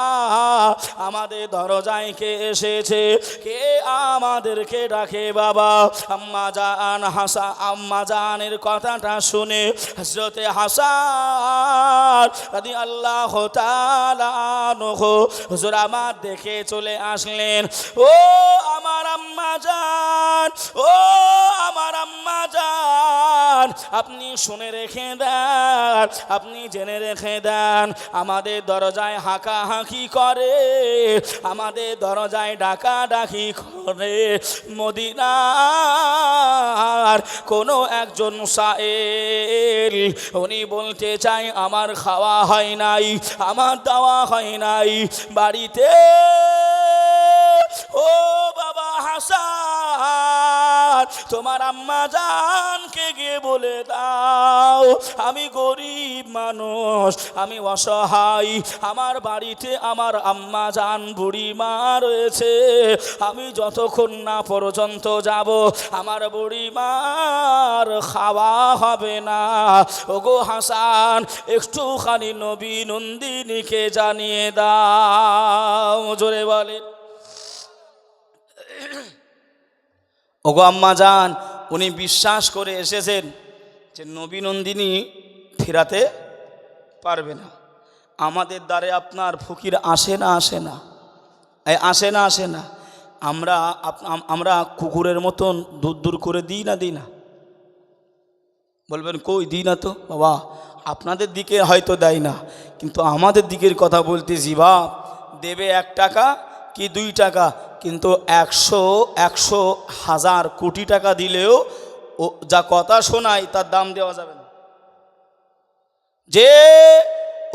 আমাদের দরজায় কে এসেছে, কে আমাদেরকে ডাকে বাবা। আম্মা জানের কথাটা শুনে হযরতে হাসান রাদিয়াল্লাহু তাআলা আনহু হুজুর আমার দেখে চলে আসলেন। ও আমার আম্মা জান, ও আমার আম্মা জান, আপনি শুনে রেখে দেন, আপনি জেনে রেখে দেন, আমাদের দরজায় হাঁকাহাঁকি করে, আমাদের দরজায় ডাকাডাকি করে মদিনার কোনো একজন সায়েল। উনি বলতে চাই আমার খাওয়া হয় নাই, আমার দেওয়া হয় নাই বাড়িতে। ও বাবা হাসান, তোমার আম্মা জানকে গিয়ে বলে দাও আমি গরিব মানুষ, আমি অসহায়, আমার বাড়িতে আমার আম্মা জান বুড়ি মা রয়েছে, আমি যতক্ষণ না পর্যন্ত যাব আমার বুড়ি মার খাওয়া হবে না। ওগো হাসান, একটুখানি নবী নন্দিনীকে জানিয়ে দাও। জোরে বলে, ওগো আম্মা জান, উনি বিশ্বাস করে এসেছেন যে নবী নন্দিনী ফেরাতে পারবে না। আমাদের দ্বারে আপনার ফকির আসে না, আসে না, আসে না, আসে না। আমরা কুকুরের মতন দূর দূর করে দিই না, দিই না। বলবেন কই দিই না তো বাবা, আপনাদের দিকে হয়তো দেয় না, কিন্তু আমাদের দিকের কথা বলতেছি। বাপ দেবে 1 টাকা কি 2 টাকা, কিন্তু 100, 1000 কোটি টাকা দিলেও ও যা কথা শোনায় তার দাম দেওয়া যাবে না। যে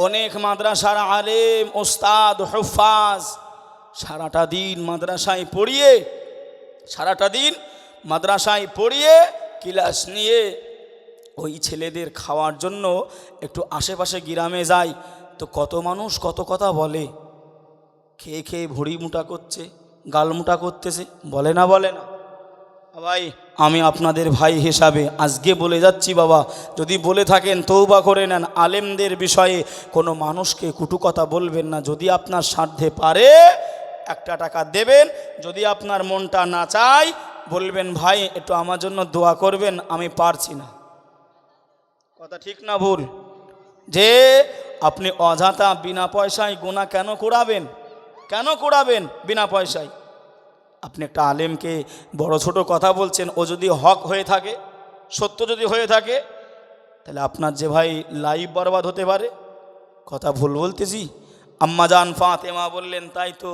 অনেক মাদ্রাসার আলেম ওস্তাদ হুফাজ সারাটা দিন মাদ্রাসায় পড়িয়ে, সারাটা দিন মাদ্রাসায় পড়িয়ে ক্লাস নিয়ে ওই ছেলেদের খাওয়ার জন্য একটু আশেপাশে গ্রামে যায়, তো কত মানুষ কত কথা বলে, খেয়ে খেয়ে ভড়ি মোটা করছে, গাল মোটা করতেছে, বলে না, বলে না? ভাই আমি আপনাদের ভাই হিসাবে আজকে বলে যাচ্ছি বাবা, যদি বলে থাকেন তওবা করে নেন। আলেমদের বিষয়ে কোনো মানুষকে কটু কথা বলবেন না। যদি আপনার সাধ্যে পারে 1 টাকা দেবেন, যদি আপনার মনটা না চায় বলবেন ভাই একটু আমার জন্য দোয়া করবেন, আমি পারছি না। কথা ঠিক না ভুল? যে আপনি অযথা বিনা পয়সায় গুনাহ কেন করাবেন, কেন করাবেন বিনা পয়সায়? আপনি একটা আলেমকে বড় ছোট কথা বলছেন, ও যদি হক হয়ে থাকে, সত্য যদি হয়ে থাকে, তাহলে আপনার যে ভাই লাইফ বরবাদ হতে পারে, কথা ভুল বলতেছি? আম্মাজান ফাতেমা বললেন, তাই তো,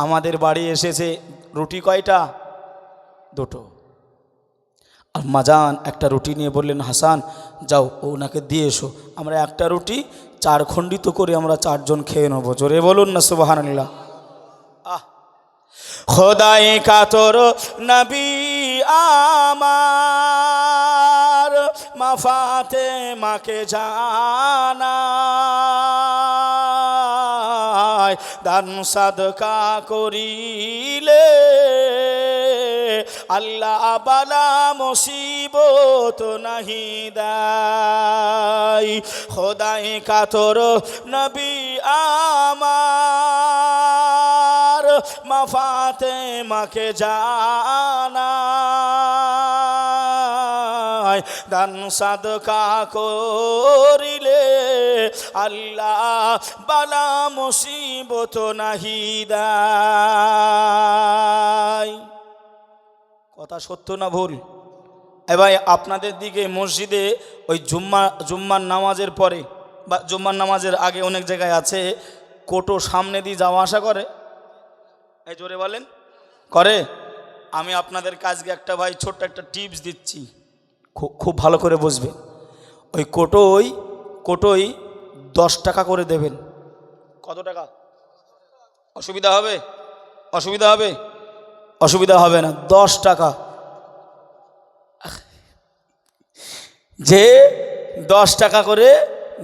আমাদের বাড়ি এসেছে রুটি কয়টা? দুটো। আম্মাজান একটা রুটি নিয়ে বললেন, হাসান যাও ওনাকে দিয়ে এসো, আমরা একটা রুটি 4 খণ্ডিত করে আমরা 4 জন খেয়ে নেবো। জোরে বলুন না সুবহানাল্লাহ। খোদায়ে কাতর নবী আমার মা ফাতেমাকে জানায়, দান সাদকা করিলে আল্লাহ বালা মুসিবত নাহি দেয়। খোদায়ে কাতর নবী আমার মা ফাতেমাকে জানায়, দান সাদকা করিলে আল্লাহ বালা মুসিবত নাহি দেয়। কথা সত্য না ভুল? ভাই আপনাদের দিকে মসজিদে ওই জুম্মার নামাজের পরে বা জুম্মার নামাজের আগে অনেক জায়গায় আছে কোটো সামনে দিয়ে যাওয়া আসা করে? এই জোরে বলেন, করে? আমি আপনাদের কাজকে একটা ভাই ছোট্ট একটা টিপস দিচ্ছি, খুব ভালো করে বুঝবেন। ওই কোটোই 10 টাকা করে দেবেন। কত টাকা? অসুবিধা হবে? অসুবিধা হবে? অসুবিধা হবে না, 10 টাকা। যে 10 টাকা করে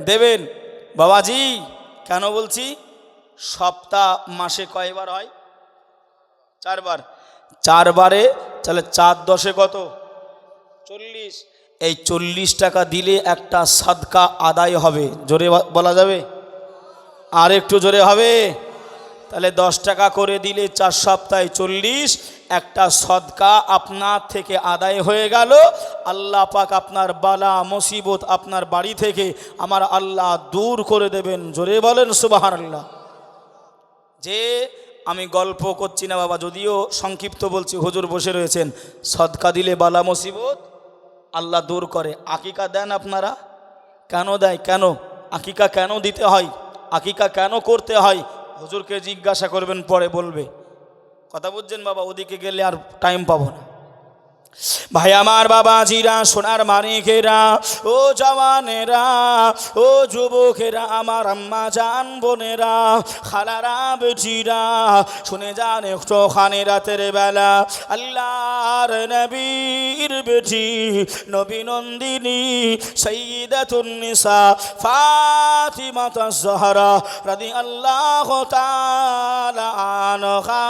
দেবেন। বাবাজি কেন বলছি? সপ্তাহ মাসে কয়বার হয়? 4 বার। 4 বারে তাহলে 4 10 কত? 40। এই 40 টাকা দিলে একটা সাদকা আদায় হবে। জোরে বলা যাবে? আর একটু জোরে হবে? তাহলে 10 টাকা করে দিলে 4 সপ্তাহে 40, একটা সদকা আপনার থেকে আদায় হয়ে গেল। আল্লাহ পাক আপনার বালা মুসিবত আপনার বাড়ি থেকে আমার আল্লাহ দূর করে দেবেন। জোরে বলেন সুবহানাল্লাহ। যে আমি গল্প করছি না বাবা, যদিও সংক্ষিপ্ত বলছি, হুজুর বসে রয়েছেন। সদকা দিলে বালা মুসিবত আল্লাহ দূর করে। আকিকা দেন আপনারা? কেন দেয়? কেন আকিকা কেন দিতে হয়? আকিকা কেন করতে হয়? হুজুরকে জিজ্ঞাসা করবেন, পরে বলবে। কথা বুঝছেন বাবা? ওদিকে গেলে আর টাইম পাবো না। ভাই আমার বাবাজিরা, সোনার মানিকেরা, ও জওয়ানেরা, ও যুবকেরা, আমার আম্মা জান বোনেরা, খালারা বেটিরা, শুনে যান একটু খানে রাতের বেলা আল্লাহর নবীর বেটি নবী নন্দিনী সাইয়্যিদাতুন নিসা ফাতিমাতুজ জহরা রাদিয়াল্লাহু তাআলা আনহা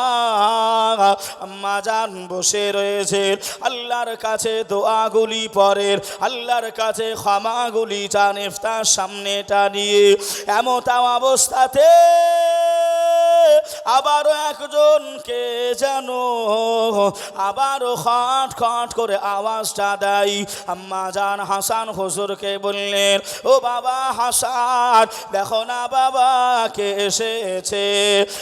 আম্মা জান বসে রয়েছে, আল্লাহর কাছে দোয়াগুলি পড়েন, আল্লাহর কাছে ক্ষমাগুলি চান ইফতার সামনেটা নিয়ে। এমত অবস্থাতে আবারও একজনকে যেন আবারও খট খট করে আওয়াজটা দেয়। আম্মা জান হাসান হুজুরকে বললেন, ও বাবা হাসান, দেখো না বাবা কে এসেছে,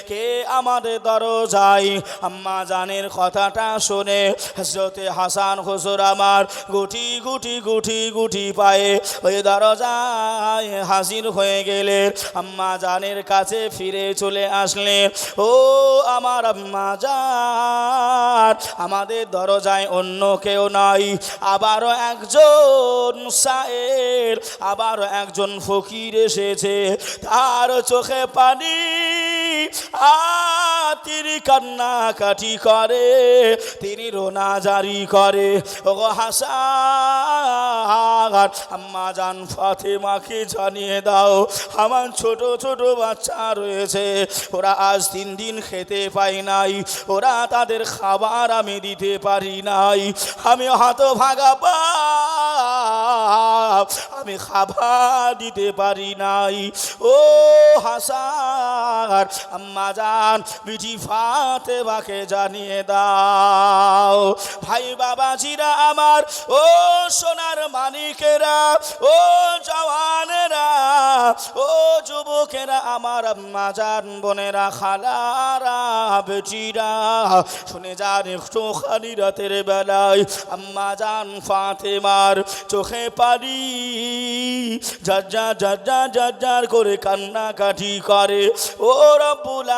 কে আমাদের দরজায়। আম্মা জানের কথাটা শুনে হযরতে হাসান হুজুর আমার গুটি গুটি গুটি গুটি পায়ে ওই দরজায় হাজির হয়ে গেলেন। আম্মা জানের কাছে ফিরে চলে আসলেন। ও আমার আম্মা জান, আমাদের দরজায় অন্য কেউ নাই, আবারও একজন সায়ের, আবারও একজন ফকির এসেছে। তার চোখে পানি, তিনি কান্নাকাটি করে, তিনি রোনা জারি করে। ও হাসান, আম্মা জান ফাতেমাকে জানিয়ে দাও, আমার ছোট ছোট বাচ্চা রয়েছে, ওরা আজ 3 দিন খেতে পাই নাই, ওরা তাদের খাবার আমি দিতে পারি নাই, আমি হতভাগা বাপ, আমি খাবার দিতে পারি নাই। ও হাসান, আম্মা জান বিটি ফাতেমাকে জানিয়ে দাও। ভাই বাবাজিরা আমার, ও সোনার মানিকেরা, ও জওয়ানেরা, ও যুবকেরা, আমার আম্মা জান বোনেরা, খালারা বেটিরা, শুনে যান একটুখানি রাতের বেলায় আম্মা জান ফাতেমার চোখে পারি যার করে কান্নাকাটি করে। ও রব্বুল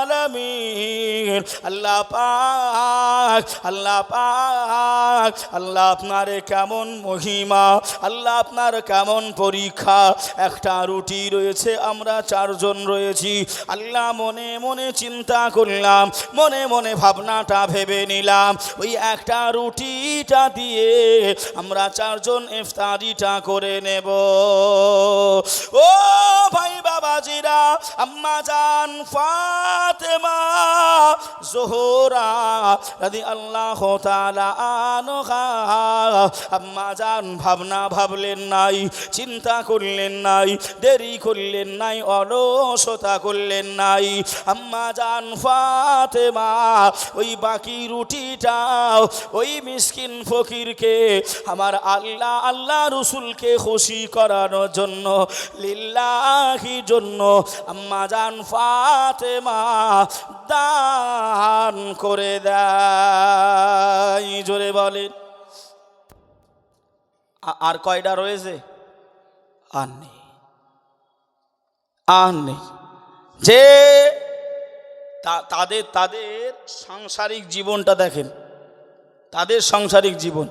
আলামিন, আল্লাহ পাক, আল্লাহ পাক, আল্লাহ আপনার কেমন মহিমা, আল্লাহ আপনার কেমন পরীক্ষা। একটা রুটি রয়েছে, আমরা 4 জন রয়েছি। আল্লাহ মনে মনে চিন্তা করলাম, মনে মনে ভাবনাটা ভেবে নিলাম, ওই একটা রুটিটা দিয়ে আমরা 4 জন ইফতারিটা করে নেব। ও ভাই বাবাজিরা, আম্মা জান ফাতেমা জোহরা রাদিয়াল্লাহু তাআলা আনহা, আম্মা জান ভাবনা ভাবলেন নাই, চিন্তা করলেন নাই, দেরি করলেন নাই, অলসতা করলেন নাই। আম্মা জান ফাতেমা ওই বাকি রুটিটাও ওই মিসকিন ফকিরকে আমার আল্লাহ আল্লাহ রসুলকে খুশি করানোর জন্য, লিল্লাহি জন্য আম্মা জান ফাতেমা দান করে দেয়। জোরে বলেন। আর কয়টা রয়েছে? আর নেই, আর নেই। যে তাদের সাংসারিক জীবনটা দেখেন, তাদের সাংসারিক জীবন।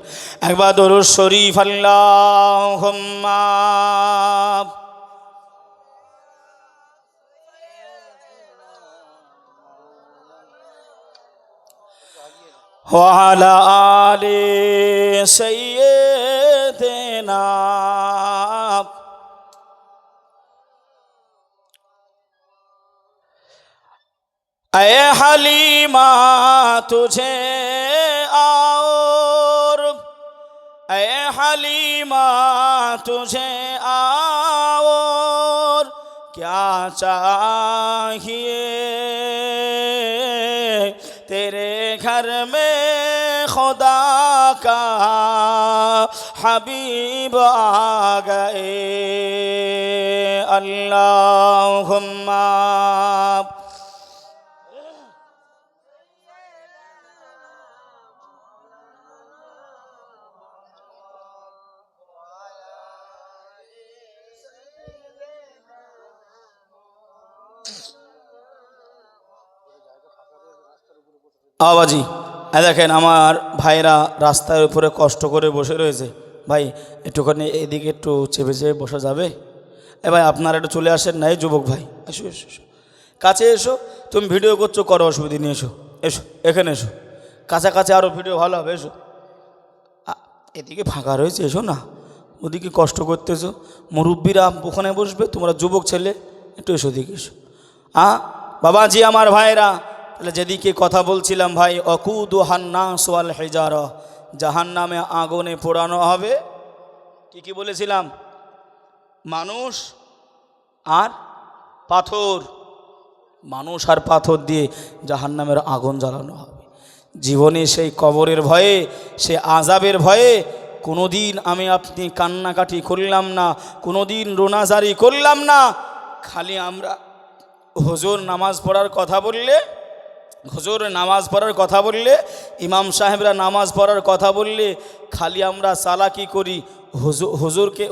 একবার দরুদ শরীফ আল্লাহুম্মা ওয়া আলা আলি সাইয়্যিদিনা। ऐ हलीमा तुझे और, ऐ हलीमा तुझे और क्या चाहिए, तेरे घर में खुदा का हबीब आ गए। अल्लाहुम्मा আওয়াজি। দেখেন আমার ভাইরা রাস্তার উপরে কষ্ট করে বসে রয়েছে। ভাই একটুখানি এদিকে একটু চেপে চেপে বসা যাবে? ভাই আপনারা একটু চলে আসেন না। এই যুবক ভাই, এসো এসো এসো, কাছে এসো। তুমি ভিডিও করছো, করো, অসুবিধা নিয়ে এসো, এসো এখানে এসো, কাছাকাছি আরও ভিডিও ভালো হবে। এসো, এদিকে ফাঁকা রয়েছে, এসো না। ওদিকে কষ্ট করতেছো, মুরব্বীরা ওখানে বসবে, তোমরা যুবক ছেলে একটু এসো, দিকে এসো। বাবাজি আমার ভাইরা, তাহলে যেদিকে কথা বলছিলাম ভাই, অকুদুহান নাস ওয়াল হিজারা, জাহান্নামে আগুনে পোড়ানো হবে। কি বলেছিলাম? মানুষ আর পাথর, মানুষ আর পাথর দিয়ে জাহান্নামের আগুন জ্বালানো হবে। জীবনে সেই কবরের ভয়ে, সে আযাবের ভয়ে কোনোদিন আমি আপনি কান্নাকাটি করলাম না, কোনোদিন রোনাজারি করলাম না। খালি আমরা হুজুর নামাজ পড়ার কথা বললে, হুজুর নামাজ পড়ার কথা বললে, ইমাম সাহেবরা নামাজ পড়ার কথা বললে খালি আমরা চালাকি করি,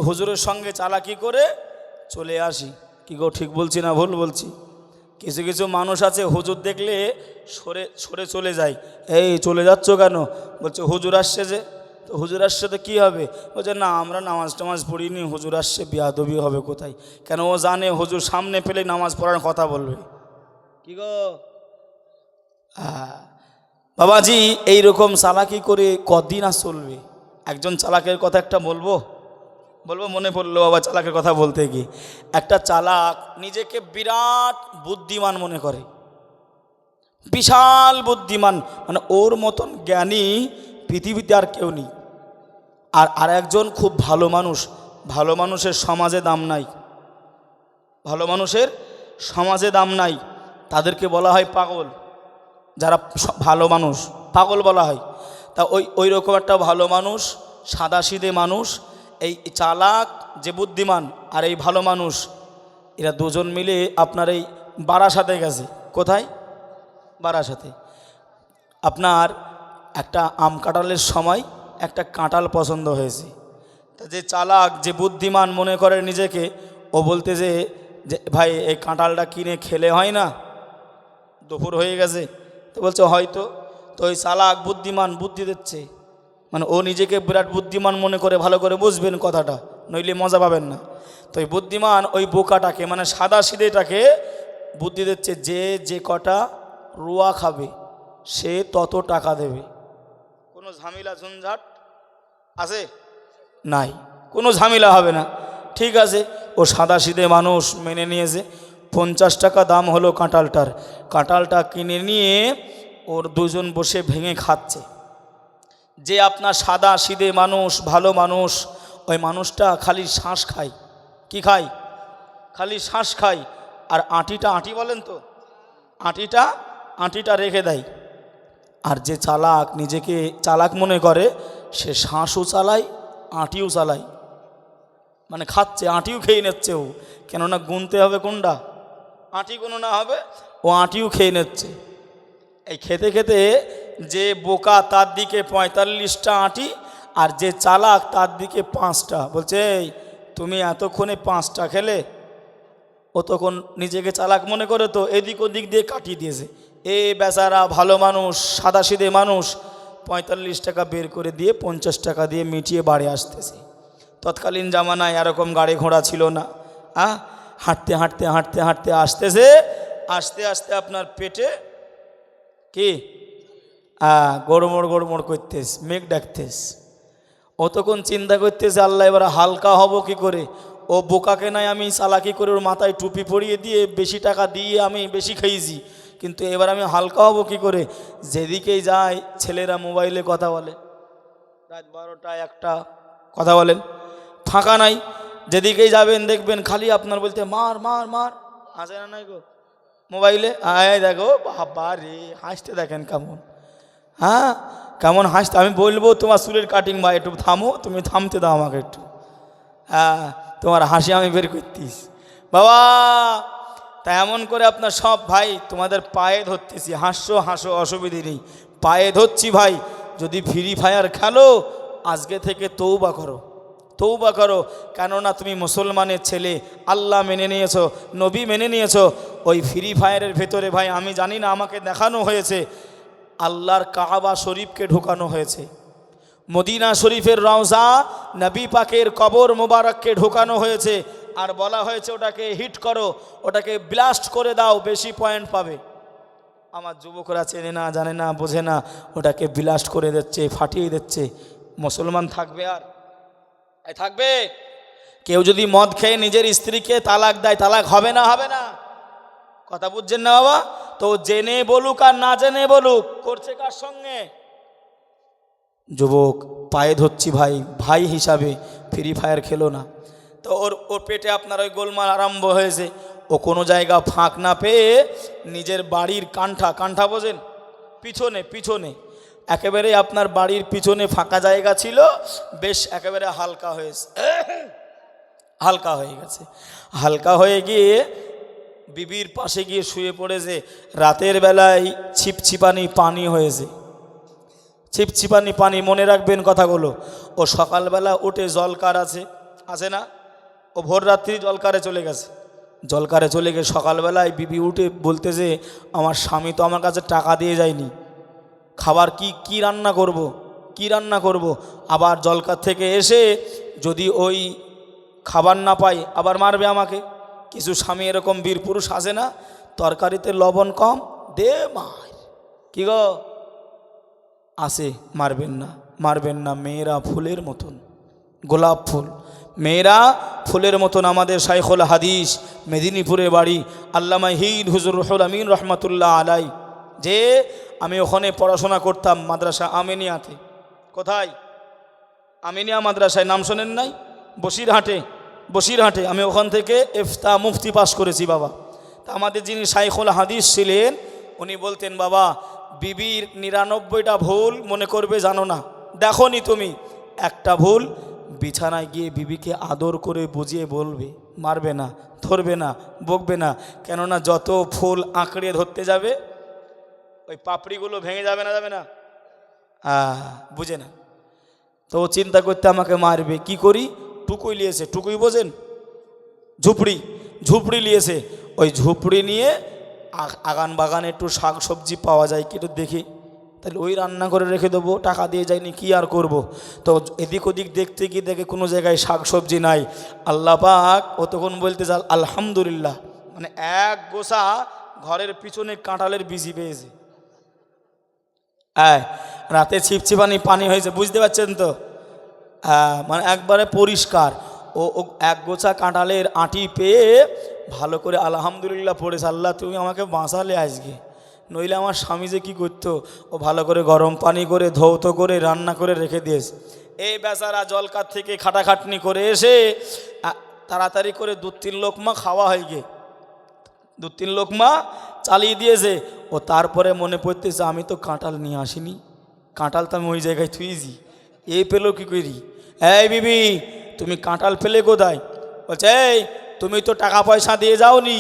হুজুরের সঙ্গে চালাকি করে চলে আসি। কি গো, ঠিক বলছি না ভুল বলছি? কিছু কিছু মানুষ আছে হুজুর দেখলে সরে সরে চলে যায়। এই চলে যাচ্ছ কেন? বলছে হুজুর আসছে যে। তো হুজুর আসছে তো কী হবে? বলছে না আমরা নামাজ টামাজ পড়িনি, হুজুর আসছে, বিয়াদবি হবে কোথায়। কেন ও জানে হুজুর সামনে পেলে নামাজ পড়ার কথা বলবে। কি গো বাবাজি, এইরকম চালাকি করে কদিন আর চলবে? একজন চালাকের কথা একটা বলবো, মনে পড়লো বাবা চালাকের কথা বলতে গিয়ে। একটা চালাক নিজেকে বিরাট বুদ্ধিমান মনে করে, বিশাল বুদ্ধিমান, মানে ওর মতন জ্ঞানী পৃথিবীতে আর কেউ নেই। আর একজন খুব ভালো মানুষ, ভালো মানুষের সমাজে দাম নাই, ভালো মানুষের সমাজে দাম নাই, তাদেরকে বলা হয় পাগল। যারা ভালো মানুষ পাগল বলা হয়। তা ওই রকম একটা ভালো মানুষ, সাদাসিধে মানুষ, এই চালাক যে বুদ্ধিমান আর এই ভালো মানুষ, এরা দুজন মিলে আপনার এই বারাসাতে গেছে। কোথায়? বারাসাতে। আপনার একটা আম কাঁঠালের সময় একটা কাঁঠাল পছন্দ হয়েছে। তা যে চালাক, যে বুদ্ধিমান মনে করে নিজেকে, ও বলতে যে ভাই এই কাঁঠালটা কিনে খেলে হয় না, দুপুর হয়ে গেছে। তো বলছে হয়তো। তো ওই চালাক বুদ্ধিমান বুদ্ধি দিচ্ছে, মানে ও নিজেকে বিরাট বুদ্ধিমান মনে করে। ভালো করে বুঝবেন কথাটা, নইলে মজা পাবেন না। তো ওই বুদ্ধিমান ওই বোকাটাকে, মানে সাদা সিধেটাকে বুদ্ধি দিচ্ছে, যে কটা রুয়া খাবে সে তত টাকা দেবে। কোনো ঝামেলা ঝঞ্ঝাট আছে? নাই, কোনো ঝামেলা হবে না। ঠিক আছে, ও সাদা সিধে মানুষ মেনে নিয়েছে। 50 টাকা দাম হলো কাঁঠালটার। কাঁঠালটা কিনে নিয়ে ওর দুজন বসে ভেঙে খাচ্ছে। যে আপনার সাদা সিধে মানুষ, ভালো মানুষ, ওই মানুষটা খালি শ্বাস খায়। কি খায়? খালি শ্বাস খায়। আর আঁটিটা, আঁটি বলেন তো, আঁটিটা রেখে দেয়। আর যে চালাক, নিজেকে চালাক মনে করে, সে শ্বাসও চালায়, আঁটিও চালায়। মানে খাচ্ছে, আঁটিও খেয়ে নিচ্ছে ও। কেননা গুনতে হবে কোনটা, আঁটি গণনা হবে, ও আঁটিও খেয়ে নিচ্ছে। এই খেতে খেতে যে বোকা তার দিকে 45টা আঁটি, আর যে চালাক তার দিকে 5টা। বলছে এই তুমি এতক্ষণে 5টা খেলে। ও তখন নিজেকে চালাক মনে করে, তো এদিক ওদিক দিয়ে কাটিয়ে দিয়েছে। এ বেচারা ভালো মানুষ, সাদাসিধে মানুষ 45 টাকা বের করে দিয়ে 50 টাকা দিয়ে মিটিয়ে বাড়ি আসতেছে। তৎকালীন জামানায় এরকম গাড়ি ঘোড়া ছিল না। হাঁটতে হাঁটতে হাঁটতে হাঁটতে আসতেছে, আস্তে আস্তে আপনার পেটে কি গড়মড় গড়মড় করতেস, মেঘ ডাকতেস। ও তখন চিন্তা করতেছে আল্লাহ এবার হালকা হব কি করে। ও বোকাকে নাই আমি চালাকি করে ওর মাথায় টুপি পরিয়ে দিয়ে বেশি টাকা দিয়ে আমি বেশি খেয়েছি, কিন্তু এবার আমি হালকা হব কি করে। যেদিকেই যায় ছেলেরা মোবাইলে কথা বলে, রাত 12টা 1টা কথা বলেন, ফাঁকা নাই। যেদিকেই যাবেন দেখবেন খালি আপনার বলতে মার মার মার, আছে না নাই গো মোবাইলে। দেখো বাবা রে, হাসতে দেখেন কেমন, কেমন হাসতে। আমি বলবো তোমার চুলের কাটিং বা একটু থামো, তুমি থামতে দাও আমাকে একটু। তোমার হাসি আমি বের করতিস বাবা। তা এমন করে আপনার সব ভাই তোমাদের পায়ে ধরতেছি, হাসো হাসো, অসুবিধে নেই, পায়ে ধরছি ভাই। যদি ফ্রি ফায়ার খেলো আজকে থেকে তৌবা করো, তৌবা করো। কেননা তুমি মুসলমানের ছেলে, আল্লাহ মেনে নিয়েছো, নবী মেনে নিয়েছো। ওই ফ্রি ফায়ারের ভেতরে ভাই আমি জানি না, আমাকে দেখানো হয়েছে আল্লাহর কাবা শরীফকে ঢোকানো হয়েছে, মদিনা শরীফের রওজা নবী পাকের কবর মোবারককে ঢোকানো হয়েছে। আর বলা হয়েছে ওটাকে হিট করো, ওটাকে ব্লাস্ট করে দাও, বেশি পয়েন্ট পাবে। আমার যুবকরা চেনে না, জানে না, বোঝে না, ওটাকে ব্লাস্ট করে দিচ্ছে, ফাটিয়ে দিচ্ছে। মুসলমান থাকবে আর থাকবে? কেউ যদি মদ খেয়ে নিজের স্ত্রীকে তালাক দেয়, তালাক হবে না? হবে না? কথা বুঝছেন না বাবা? তো জেনে বলুক আর না জেনে বলুক, করছে কার সঙ্গে? যুবক পায়ে ধরছি ভাই, ভাই হিসাবে ফ্রি ফায়ার খেলো না। তো ওর পেটে আপনার ওই গোলমাল আরম্ভ হয়েছে। ও কোনো জায়গা ফাঁক না পেয়ে নিজের বাড়ির কান্ঠা বোঝেন, পিছনে একেবারে আপনার বাড়ির পিছনে ফাঁকা জায়গা ছিল, বেশ একেবারে হালকা হয়েছে, হালকা হয়ে গেছে। হালকা হয়ে গিয়ে বিবির পাশে গিয়ে শুয়ে পড়েছে। রাতের বেলায় ছিপছিপানি পানি হয়েছে, ছিপছিপানি পানি, মনে রাখবেন কথাগুলো। ও সকালবেলা উঠে জলকার আছে না, ও ভোর রাত্রি জলকারে চলে গেছে। জলকারে চলে গিয়ে সকালবেলায় বিবি উঠে বলতেছে আমার স্বামী তো আমার কাছে টাকা দিয়ে যায়নি, খাবার কি রান্না করব। আবার জলকার থেকে এসে যদি ওই খাবার না পাই আবার মারবে আমাকে। কিছু স্বামী এরকম বীর পুরুষ আছে না, তরকারিতে লবণ কম দে মার, কি গো আসে, মারবেন না। মেয়েরা ফুলের মতন, গোলাপ ফুল, মেয়েরা ফুলের মতন। আমাদের শাইখুল হাদিস মেদিনীপুরে বাড়ি, আল্লামা হিদ হুজুর রুহুল আমিন রহমাতুল্লাহ আলাই, যে আমি ওখানে পড়াশোনা করতাম মাদ্রাসা আমিনিয়াতে। কোথায়? আমিনিয়া মাদ্রাসায়, নাম শোনেন নাই? বসিরহাটে। আমি ওখান থেকে ইফতা মুফতি পাস করেছি বাবা। তা আমাদের যিনি শাইখুল হাদিস ছিলেন উনি বলতেন বাবা বিবির 99টা ভুল মনে করবে জানো না, দেখো নি তুমি, একটা ভুল বিছানায় গিয়ে বিবিকে আদর করে বুঝিয়ে বলবে, মারবে না, ধরবে না, বকবে না। কেননা যত ফুল আঁকড়ে ধরতে যাবে ওই পাপড়িগুলো ভেঙে যাবে না? বুঝে না। তো ও চিন্তা করতে আমাকে মারবে, কি করি, টুকুই নিয়েছে, টুকুই বোঝেন, ঝুপড়ি, ঝুপড়ি নিয়েছে। ওই ঝুপড়ি নিয়ে আগান বাগানে একটু শাক সবজি পাওয়া যায় কি একটু দেখি, তাহলে ওই রান্না করে রেখে দেবো, টাকা দিয়ে যায়নি কি আর করব। তো এদিক ওদিক দেখতে গিয়ে দেখে কোনো জায়গায় শাক সবজি নাই। আল্লাহ পাক ও তখন বলতে চাল আলহামদুলিল্লাহ, মানে এক গোছা ঘরের পিছনে কাঁঠালের বিচি পেয়েছে। রাতে ছিপছিপানি পানি হয়েছে, বুঝতে পারছেন তো? মানে একবারে পরিষ্কার। ও এক গোছা কাঁঠালের আঁটি পেয়ে ভালো করে আলহামদুলিল্লাহ পড়েছে, আল্লাহ তুমি আমাকে বাঁচালে আজকে, নইলে আমার স্বামী যে কী করতো। ও ভালো করে গরম পানি করে ধৌত করে রান্না করে রেখে দিয়েছে। এই বেচারা জলকার থেকে খাটাখাটনি করে এসে তাড়াতাড়ি করে 2-3 লোকমা খাওয়া হয়ে গে, 2-3 লোকমা চালিয়ে দিয়েছে। ও তারপরে মনে পড়তেছে আমি তো কাঁঠাল নিয়ে আসিনি, কাঁঠাল তো আমি ওই জায়গায় থুয়েছি, এই পেলো কী করি। এই বিবি তুমি কাঁঠাল ফেলে কোথায়? বলছে এই তুমি তো টাকা পয়সা দিয়ে যাওনি।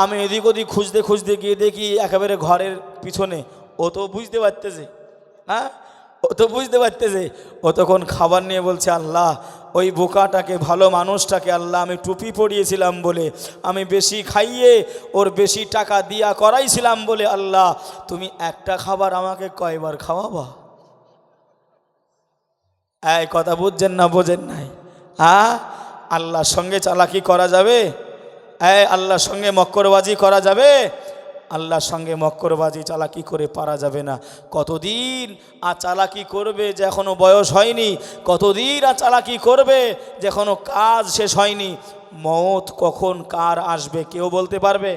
আমি এদিক ওদিক খুঁজতে খুঁজতে গিয়ে দেখি একেবারে ঘরের পিছনে। ও তো বুঝতে পারতেছে, ও তো বুঝতে পারতেছে। ও তখন খাবার নিয়ে বলছে আল্লাহ ওই বোকাটাকে, ভালো মানুষটাকে আল্লাহ আমি টুপি পরিয়েছিলাম বলে, আমি বেশি খাইয়ে ওর বেশি টাকা দিয়া করাইছিলাম বলে আল্লাহ তুমি একটা খাবার আমাকে কয়বার খাওয়াবা? এই কথা বুঝছেন না বোঝেন নাই? আল্লাহর সঙ্গে চালাকি করা যাবে? আল্লাহর সঙ্গে মক্করবাজি করা যাবে? আল্লাহর সঙ্গে মক্করবাজি চালাকি করে পারা যাবে না। কতদিন আর চালাকি করবে যে এখনো বয়স হয়নি, কতদিন আর চালাকি করবে যে এখনো কাজ শেষ হয়নি। মওত কখন কার আসবে কেউ বলতে পারবে?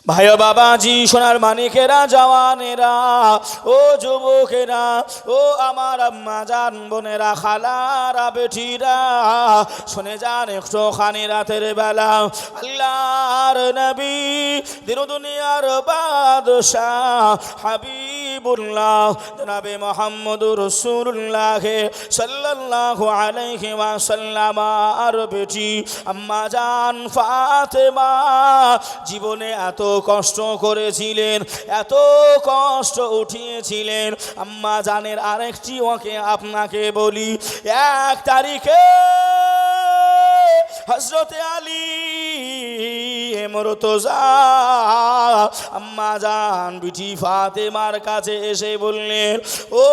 ভাই বাবাজি, সোনার মানিকেরা, জওয়ানেরা, ও যুবকেরা, ও আমার আম্মা জান বোনেরা, খালারা, বেটিরা, শুনে যান একটুখানি রাতের বেলা আল্লাহর নবী দিন দুনিয়ার বাদশাহ হাবিবুল্লাহ জনাবে মুহাম্মদুর রাসূলুল্লাহ সাল্লাল্লাহু আলাইহি ওয়াসাল্লাম আর বেটি আম্মা জান ফাতেমা জীবনে এত কষ্ট করেছিলেন, এত কষ্ট উঠিয়েছিলেন। আম্মা জানের আরেকটি ওকে আপনাকে বলি, 1 তারিখে হযরতে আলী মুর্তজা আম্মা জান বিটি ফাতেমার কাছে এসে বললেন, ও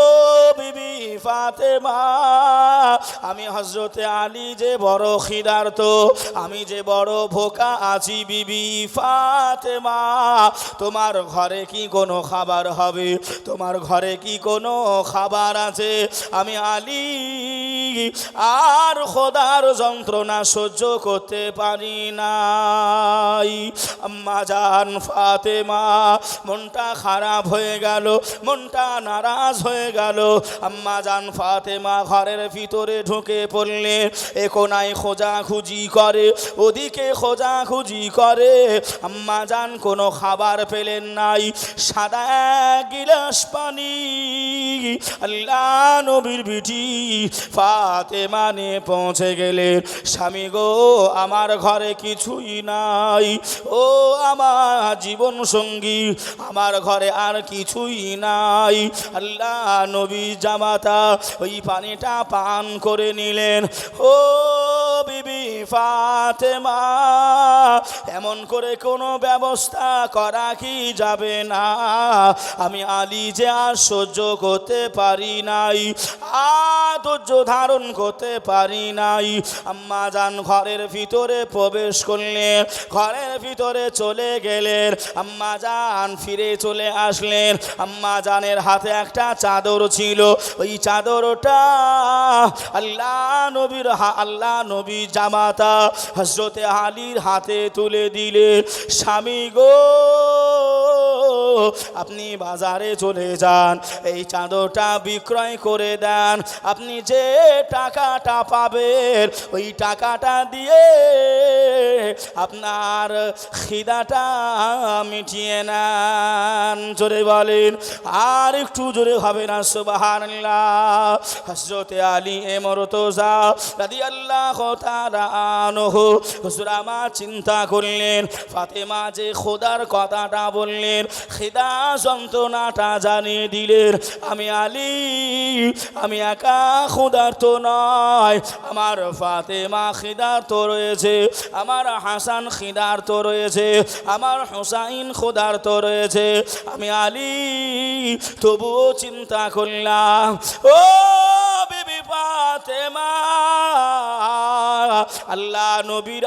বিবি ফাতেমা, আমি হযরতে আলী যে বড় খিদার্ত, আমি যে বড় ভোকা আছি বিবি ফাতেমা, তোমার ঘরে কি কোনো খাবার হবে? তোমার ঘরে কি কোনো খাবার আছে? আমি আলী আর খোদার যন্ত্রণা সহ্য করতে পারি নাই। আম্মা জান ফাতেমা মনটা খারাপ হয়ে গেল, মনটা নারাজ হয়ে গেল। আম্মা জান ফাতেমা ঘরের ভিতরে ঢুকে পড়লে এ কোনায় খোঁজাখুঁজি করে, ওদিকে খোঁজাখুঁজি করে। আম্মা জান কোনো খাবার পেলেন নাই, সাদা 1 গিলাস পানি আল্লাহ নবীর বিটি ফাতেমা নিয়ে পৌঁছে গেলেন। স্বামী গো, আমার ঘরে কিছুই নাই, ও আমার জীবন সঙ্গী, আমার ঘরে আর কিছুই নাই। আল্লাহ নবী জামাতা ওই পানিটা পান করে নিলেন। ও বিবি ফাতেমা, এমন করে কোনো ব্যবস্থা করা কি যাবে না? আমি আলী যে আর সহ্য করতে পারি নাই, ধৈর্য ধারণ করতে পারি নাই। আম্মা জান ঘরের ভিতরে প্রবেশ করলেন, ঘরের ভিতরে চলে গেলেন। আম্মা জান ফিরে চলে আসলেন। আম্মা জানের হাতে একটা চাদর ছিল, ওই চাদরটা আল্লাহ নবী জামাতা হযরতে আলীর হাতে তুলে দিলেন। স্বামী গো, আপনি বাজারে চলে যান, এই চাদরটা বিক্রয় করে দেন। আপনি আপনি যে টাকাটা পাবেন ওই টাকাটা দিয়ে আপনার খিদাটা মিটিয়ে নেন। জোরে বলেন, আর একটু জোরে হবে না সুবহানাল্লাহ। হযরতে আলী মুর্তজা রাদিয়াল্লাহু তাআলা আনহু হুজুর আমার চিন্তা করলেন, ফাতেমা যে খোদার কথাটা বললেন, খিদা যন্ত্রণাটা জানিয়ে দিলেন, আমি আলী আমি একা ক্ষুধার্ত নয়, আমার ফাতেমা খিদার্ত রয়েছে, আমার হাসান খিদার্ত রয়েছে, আমার হুসাইন ক্ষুধার্ত রয়েছে। আমি আলী তবুও চিন্তা করলাম, ও বিবি ফাতেমা, আল্লাহ নবীর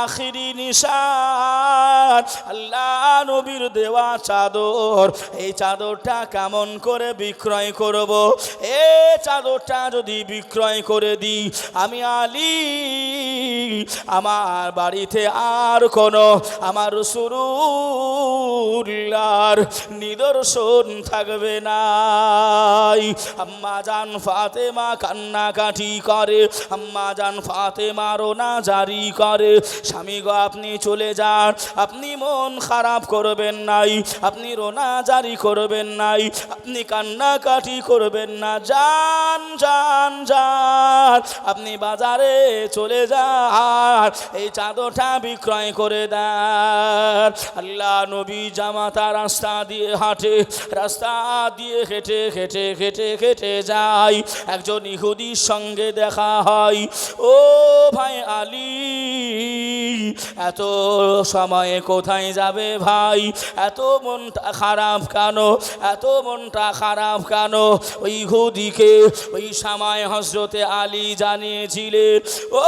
আখিরি নিশান, আল্লাহ নবীর দেওয়া চাদর, এই চাদরটা কেমন করে বিক্রয় করব? এই চাদরটা যদি বিক্রয় করে দিই, আমি আলী আমার বাড়িতে আর কোনো আমার রাসূলুল্লাহর নিদর্শন থাকবে না। আম্মা জান ফাতেমা কান্নাকাটি করে, আম্মা জান ফাতেমা রোনা জারি করে, স্বামী গো আপনি চলে যান, আপনি মন খারাপ করবেন নাই, আপনি রোনা জারি করবেন নাই, আপনি কান্নাকাটি করবেন না, যান যান যান, আপনি বাজারে চলে যান, এই চাদরটা বিক্রয় করে দেন। আল্লাহ নবী জামাতা রাস্তা দিয়ে হাঁটে, রাস্তা দিয়ে হেঁটে হেঁটে হেঁটে হেঁটে যায়, একজন ইহুদির সঙ্গে দেখা হয়। ও ভাই আলী, এত সময়ে কোথায় যাবে ভাই? এত মনটা খারাপ কেন? এত মনটা খারাপ কেন? ওই ইহুদিকে ওই সময় হযরতে আলী জানিয়েছিলেন, ও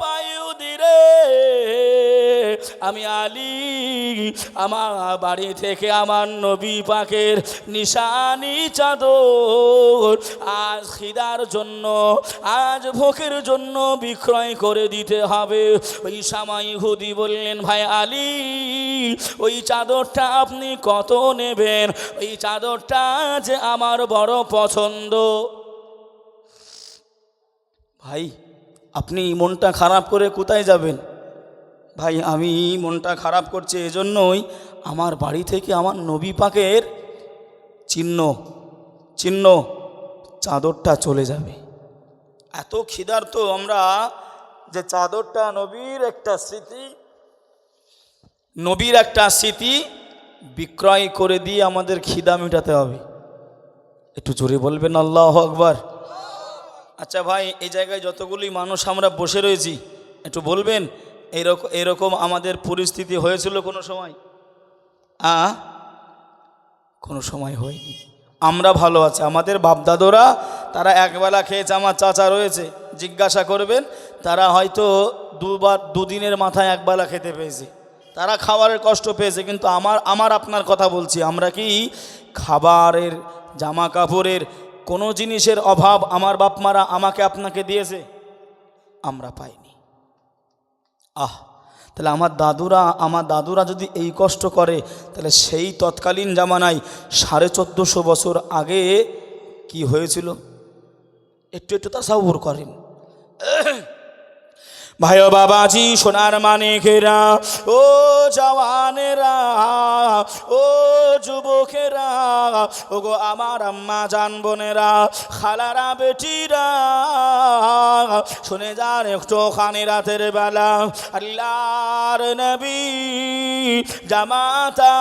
ভাই ইহুদি রে, আমি আলী আমার বাড়ি থেকে আমার নবী পাকের নিশানি চাদর আজ খিদার জন্য, আজ ভোকের জন্য বিক্রয় করে দিতে হবে। ওই সময় ইহুদি বললেন, ভাই আলী, ওই চাদরটা আপনি কত নেবেন? ওই চাদরটা যে আমার বড় পছন্দ। ভাই আপনি মনটা খারাপ করে কোথায় যাবেন? ভাই আমি মনটা খারাপ করছে এজন্যই, আমার বাড়ি থেকে আমার নবী পাকের চিহ্ন চিহ্ন চাদরটা চলে যাবে। এত খিদার্ত আমরা যে চাদরটা নবীর একটা স্মৃতি, নবীর একটা স্মৃতি বিক্রয় করে দিয়ে আমাদের খিদা মেটাতে হবে। একটু জোরে বলবেন আল্লাহু আকবার। আচ্ছা ভাই, এই জায়গায় যতগুলি মানুষ আমরা বসে রয়েছি, একটু বলবেন এরকম আমাদের পরিস্থিতি হয়েছিল কোনো সময়? কোনো সময় হয়নি। আমরা ভালো আছি, আমাদের বাপদাদরা তারা একবেলা খেয়েছে, আমার চাচা রয়েছে, জিজ্ঞাসা করবেন, তারা হয়তো দুদিনের মাথায় একবেলা খেতে পেয়েছে, তারা খাবারের কষ্ট পেয়েছে। কিন্তু আমার আপনার কথা বলছি, আমরা কি খাবারের, জামা কাপড়ের, কোনো জিনিসের অভাব আমার বাপমারা আমাকে আপনাকে দিয়েছে? আমরা পাইনি। তাহলে আমার দাদুরা যদি এই কষ্ট করে, তাহলে সেই তৎকালীন জামানায় 1450 বছর আগে কি হয়েছিল? একটু একটু তাসাউর করেন। ভাই ও বাবাজি, সোনার মানিকেরা, ও জওয়ানেরা, ও যুবকেরা, ও গো আমার আম্মা জান বোনেরা, খালারা, বেটিরা, শুনে যান একটুখানি রাতের বেলা আল্লাহর নবী জামাতা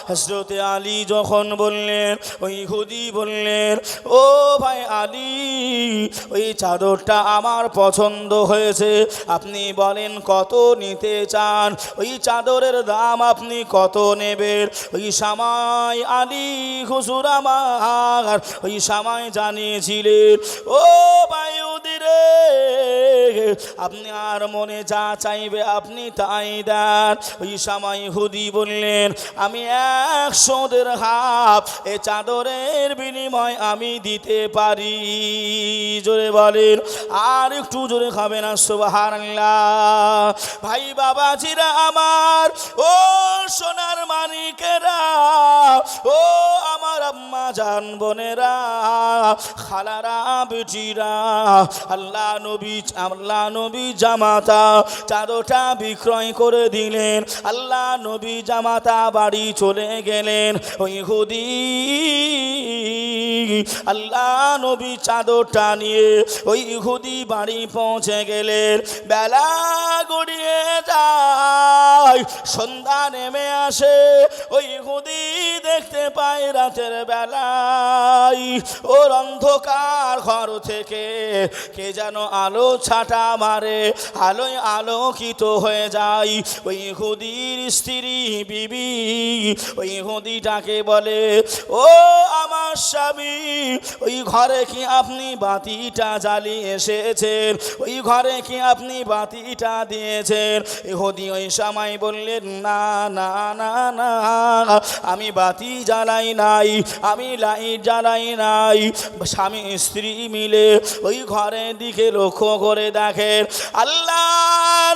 হযরতে আলী যখন বললেন, ওই ইহুদি বললেন, ও ভাই আলী, ওই চাদরটা আমার পছন্দ হয়েছে, আপনি বলেন কত নিতে চান? ওই চাদরের দাম আপনি কত নেবেন? ওই সময় আলী হুজুর আমার ওই সময় জানিয়েছিলেন, ও বায়ুদিরে, আপনি আর মনে যা চাইবে আপনি তাই দেন। ওই সময় ইহুদি বললেন, আমি 100 দিরহাম এ চাদরের বিনিময় আমি দিতে পারি। জোরে বলেন, আর একটু জোরে খাবে না সুবহানাল্লাহ। ভাই বাবাজিরা আমার, ও সোনার মানিকেরা, ও আমার আম্মা জান বোনেরা, খালারা বেটিরা, আল্লাহ নবী জামাতা চাদরটা বিক্রয় করে দিলেন। আল্লাহ নবী জামাতা বাড়ি চলে গেলেন। ওই ইহুদি আল্লাহ নবী চাদরটা নিয়ে ওই ইহুদি বাড়ি পৌঁছে গেলেন। বেলা গড়িয়ে যায়, সন্ধ্যা নেমে আসে। ওই ইহুদি দেখতে পায় রাতের বেলায় ওর অন্ধকার ঘর থেকে কে যেন আলো ছাটা মারে, আলোয় আলোকিত হয়ে যায়। ওই ইহুদির স্ত্রী বিবি ওই ইহুদিটাকে বলে, ও আমার স্বামী, ওই ঘরে কি আপনি বাতিটা জ্বালিয়ে এসেছেন? ওই ঘরে কি আপনি বাতিটা দিয়েছেন? ইহুদি ওই সময় বললেন, না না না না, আমি বাতি জ্বালাই নাই, আমি লাইট জ্বালাই নাই। স্বামী স্ত্রী মিলে ওই ঘরের দিকে লক্ষ্য করে দেখেন, আল্লাহ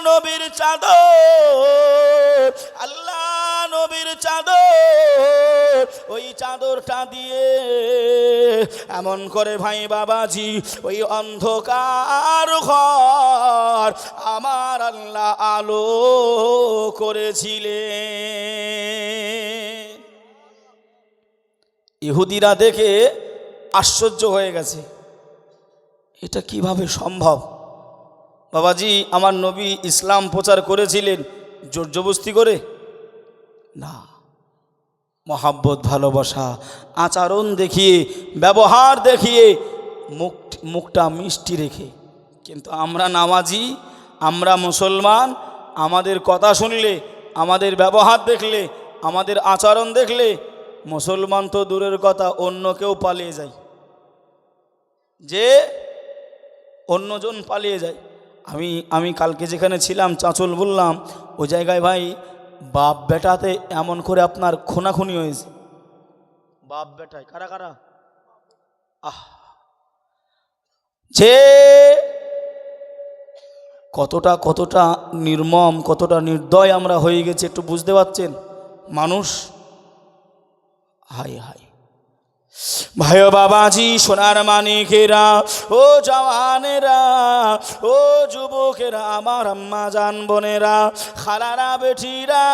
নবীর চাদর, আল্লাহ নবীর চাদর, ওই চাদরটা দিয়ে এমন করে ভাই বাবাজি ওই অন্ধকার ঘর আমার আল্লাহ আলো করেছিলেন। ইহুদিরা দেখে আশ্চর্য হয়ে গেছে, এটা কিভাবে সম্ভব? বাবাজি, আমার নবী ইসলাম প্রচার করেছিলেন জোর জবরদস্তি করে না, মহাব্বত, ভালোবাসা, আচরণ দেখিয়ে, ব্যবহার দেখিয়ে, মুখটা মিষ্টি রেখে। কিন্তু আমরা নামাজি, আমরা মুসলমান, আমাদের কথা শুনলে, আমাদের ব্যবহার দেখলে, আমাদের আচরণ দেখলে মুসলমান তো দূরের কথা, অন্য কেউ পালিয়ে যায়, যে অন্যজন পালিয়ে যায়। আমি কালকে যেখানে ছিলাম চাঁচল বললাম, ওই জায়গায় ভাই বাপ বেটাতে এমন করে আপনার খুনাখুনি হয়েছে। বাপ বেটায় কারা কারা, যে কতটা নির্মম, কতটা নির্দয় আমরা হয়ে গেছি, একটু বুঝতে পারছেন মানুষ? হাই হাই ভাই বাবাজি, সোনার মানিকেরা, ও জওয়ানেরা, ও যুবকেরা, আমার আম্মা জান বোনেরা, খালারা বেটিরা,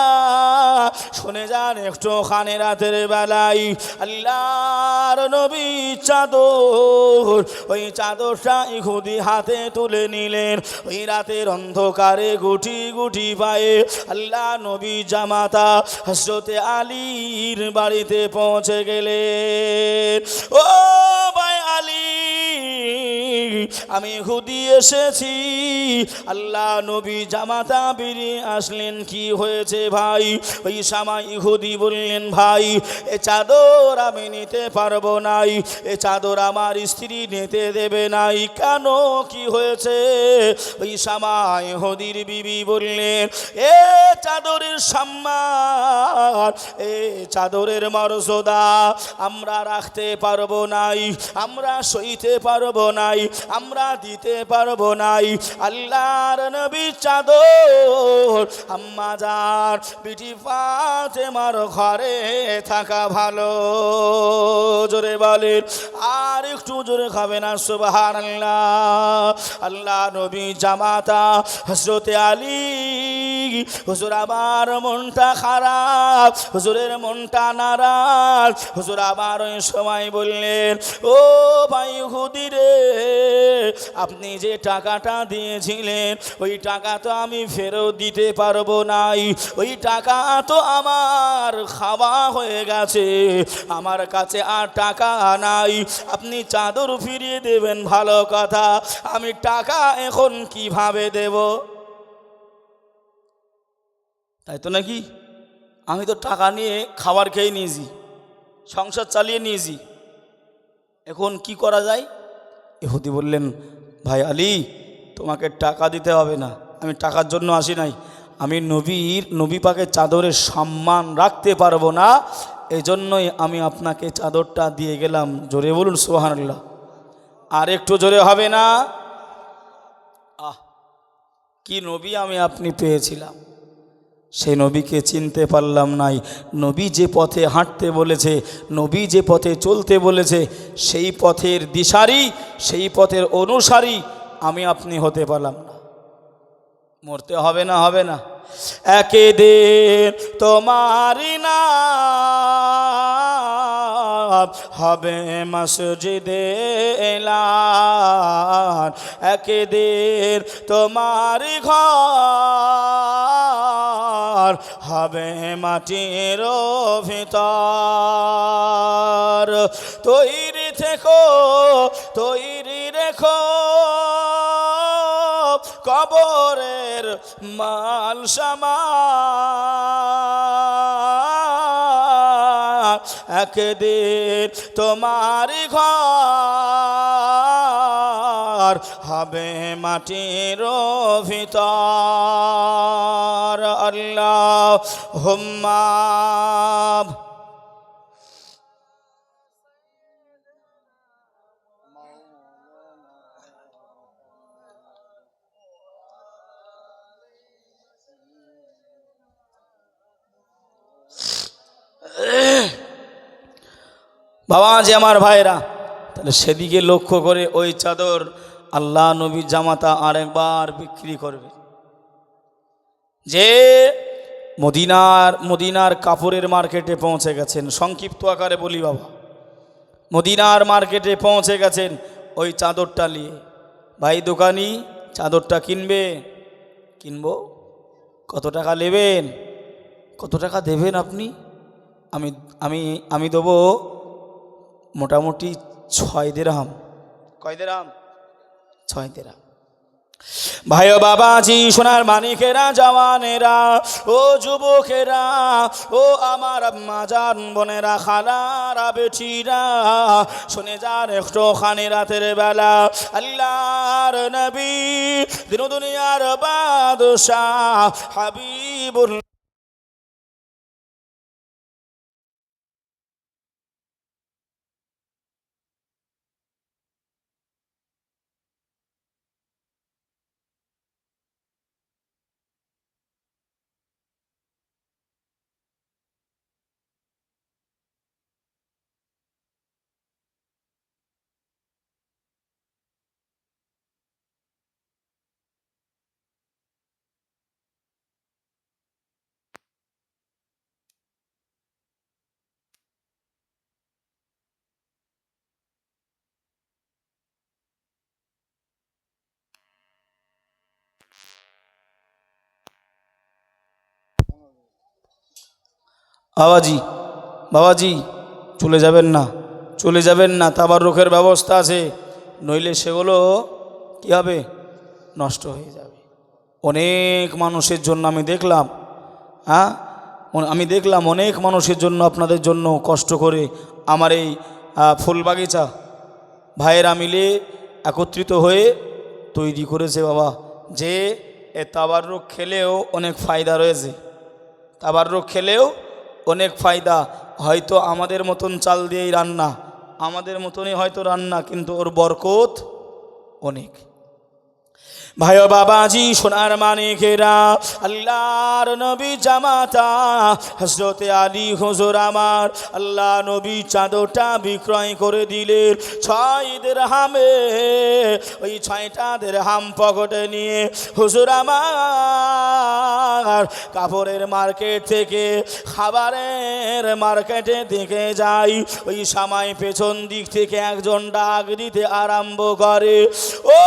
শুনে যান একটু খানে রাতের বেলায় আল্লাহর নবী চাদর, ওই চাদরটা ইহুদি হাতে তুলে নিলেন। ওই রাতের অন্ধকারে গুটি গুটি পায়ে আল্লাহ নবী জামাতা হযরতে আলীর বাড়িতে পৌঁছে গেলেন। ও ভাই আলী, আমি ইহুদি এসেছি। আল্লাহ নবী জামাতা বেরিয়ে আসলেন, কি হয়েছে ভাই? ওই সময় ইহুদি বললেন, ভাই এ চাদর আমি নিতে পারবো নাই, এ চাদর আমার স্ত্রী নিতে দেবে নাই। কেন, কি হয়েছে? ওই সময় ইহুদির বিবি বললেন, এ চাদরের সম্মান, এ চাদরের মর্যাদা আমরা রাখতে পারবো নাই, আমরা সইতে পারবো নাই, আমরা দিতে পারবো নাই। আল্লাহর নবী চাদর আম্মা জান বিটি ফাতেমার ঘরে থাকা ভালো। জোরে বলেন, আর একটু জোরে খাবে না সুবহানাল্লাহ। আল্লাহ নবী জামাতা হযরতে আলী, হুজুর আমার মনটা খারাপ, হুজুরের মনটা নারাজ। হুজুর আবার ওই সময় বললেন, ও ভাই ইহুদি রে, আপনি যে টাকাটা দিয়েছিলেন ওই টাকা তো আমি ফেরত দিতে পারবো নাই, ওই টাকা তো আমার খাওয়া হয়ে গেছে, আমার কাছে আর টাকা নাই। আপনি চাদর ফিরিয়ে দেবেন ভালো কথা, আমি টাকা এখন কিভাবে দেব? তাই তো নাকি? আমি তো টাকা নিয়ে খাবার খেয়ে নিয়েছি, সংসার চালিয়ে নিয়েছি, এখন কি করা যায়? ইহুদি বললেন, ভাই আলী, তোমাকে টাকা দিতে হবে না, আমি টাকার জন্য আসি নাই, আমি নবী পাকের চাদরের সম্মান রাখতে পারবো না, এজন্যই আমি আপনাকে চাদরটা দিয়ে গেলাম। জোরে বলুন সুবহানাল্লাহ। আর একটু জোরে হবে না? আহ, কি নবী আমি আপনি পেয়েছিলাম, সেই নবীকে চিনতে পারলাম নাই। নবী যে পথে হাঁটতে বলেছে, নবী যে পথে চলতে বলেছে, সেই পথের দিশারি, সেই পথের অনুসারী আমি আপনি হতে পারলাম না। মরতে হবে না? হবে না? একে দিন তোমারি নাম হবে মসজিদে এলান, একে দিন তোমারি ঘর হবে মাটির ভিতর। তৈরি থেকো, তৈরি রেখো কবরের মাল সামান, একদিন তোমারি ঘর হবে মাটির ভিতর। আল্লাহুম্মা বাবা যে আমার ভাইরা, তাহলে সেদিকে লক্ষ্য করে ওই চাদর আল্লাহ নবী জামাতা আরেকবার বিক্রি করবে। যে মদিনার কাপড়ের মার্কেটে পৌঁছে গেছেন, সংক্ষিপ্ত আকারে বলি বাবা, মদিনার মার্কেটে পৌঁছে গেছেন ওই চাদরটা নিয়ে। ভাই দোকানি, চাদরটা কিনবে? কিনবো। কত টাকা নেবেন? কত টাকা দেবেন আপনি? আমি আমি আমি দেবো মোটামুটি 6 দিরহাম। কয় দিরহাম? 6 দিরহাম। ভাই ও বাবাজি, সোনার মানিকেরা, জওয়ানেরা, ও যুবকেরা, ও আমার আম্মা জান বোনেরা, খালারা, বেটিরা, শুনে যান একটুখানি রাতের বেলা আল্লাহর নবী, দিন দুনিয়ার বাদশাহ হাবিবুল বাবাজি, বাবাজি চলে যাবেন না, চলে যাবেন না, তাবাররুকের ব্যবস্থা আছে, নইলে সেগুলো কী হবে? নষ্ট হয়ে যাবে। অনেক মানুষের জন্য আমি দেখলাম, হ্যাঁ আমি দেখলাম অনেক মানুষের জন্য, আপনাদের জন্য কষ্ট করে আমার এই ফুল বাগিচা ভাইয়েরা মিলে একত্রিত হয়ে তৈরি করেছে বাবা। যে এ তাবাররুক খেলেও অনেক ফায়দা রয়েছে, তাবাররুক খেলেও অনেক ফায়দা। হয়তো আমাদের মতন চাল দিয়েই রান্না, আমাদের মতনই হয়তো রান্না, কিন্তু ওর বরকত অনেক। ভাই ও বাবাজি, সোনার মানিকেরা, আল্লাহর নবী জামাতা হযরতে আলী হুজুর আমার আল্লাহ নবী চাদরটা বিক্রয় করে দিলেন 6 দিরহামে। ওই 6টা দিরহাম পকেটে নিয়ে হুজুর আমার কাপড়ের মার্কেট থেকে খাবারের মার্কেটে দিকে যাই। ওই সময় পেছন দিক থেকে একজন ডাক দিতে আরম্ভ করে, ও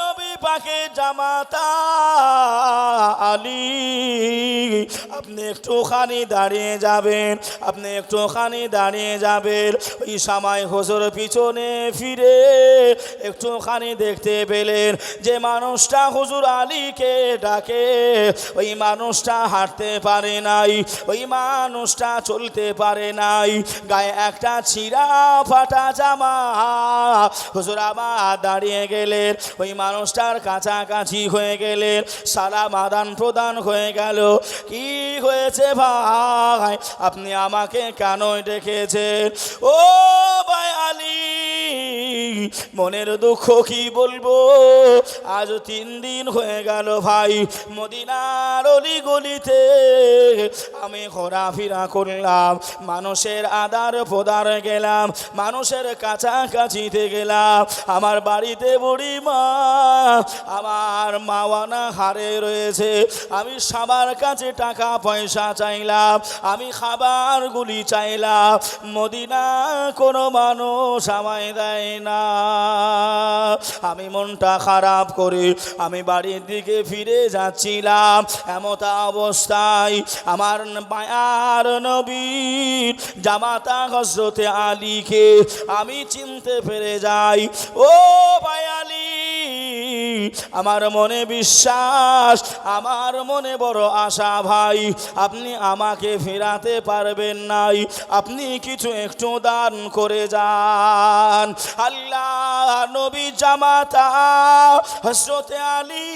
নবী পাকে জামাতা আলী, আপনি একটুখানি দাঁড়িয়ে যাবেন, আপনি একটুখানি দাঁড়িয়ে যাবেন। ওই সময় হুজুর পিছনে ফিরে একটুখানি দেখতে পেলেন যে মানুষটা হুজুর আলীকে ডাকে, ওই মানুষটা হাঁটতে পারে নাই, ওই মানুষটা চলতে পারে নাই, গায়ে একটা ছিঁড়া ফাটা জামা। হুজুর আবার দাঁড়িয়ে গেলেন, ওই মানুষটার কাছাকাছি হয়ে গেলেন, সালাম আদান প্রদান হয়ে গেল। কি হয়েছে ভাই, আপনি আমাকে কেন ডেকেছেন? ও ভাই আলী, মনের দুঃখ কি বলবো, আজ 3 দিন হয়ে গেল ভাই, মদিনার অলি গলিতে আমি ঘোরাফেরা করলাম, মানুষের আদার প্রদার গেলাম, মানুষের কাছাকাছিতে গেলাম। আমার বাড়িতে বুড়ি মা, আমার মাওয়ানা হারে রয়েছে, আমি সবার কাছে টাকা পয়সা চাইলাম, আমি খাবারগুলি চাইলাম, মদিনা কোনো মানুষ আমায় দেয় না। আমি মনটা খারাপ করে আমি বাড়ির দিকে ফিরে যাচ্ছিলাম, এমত অবস্থায় আমার মায়ার নবীর জামাতা হযরতে আলীকে আমি চিনতে পেরে যাই। ও ভাই আলী, আমার মনে বিশ্বাস, আমার মনে বড় আশা ভাই, আপনি আমাকে ফেরাতে পারবেন নাই, আপনি কিছু একটু দান করে যান। আল্লাহ নবী জামাতা হযরতে আলী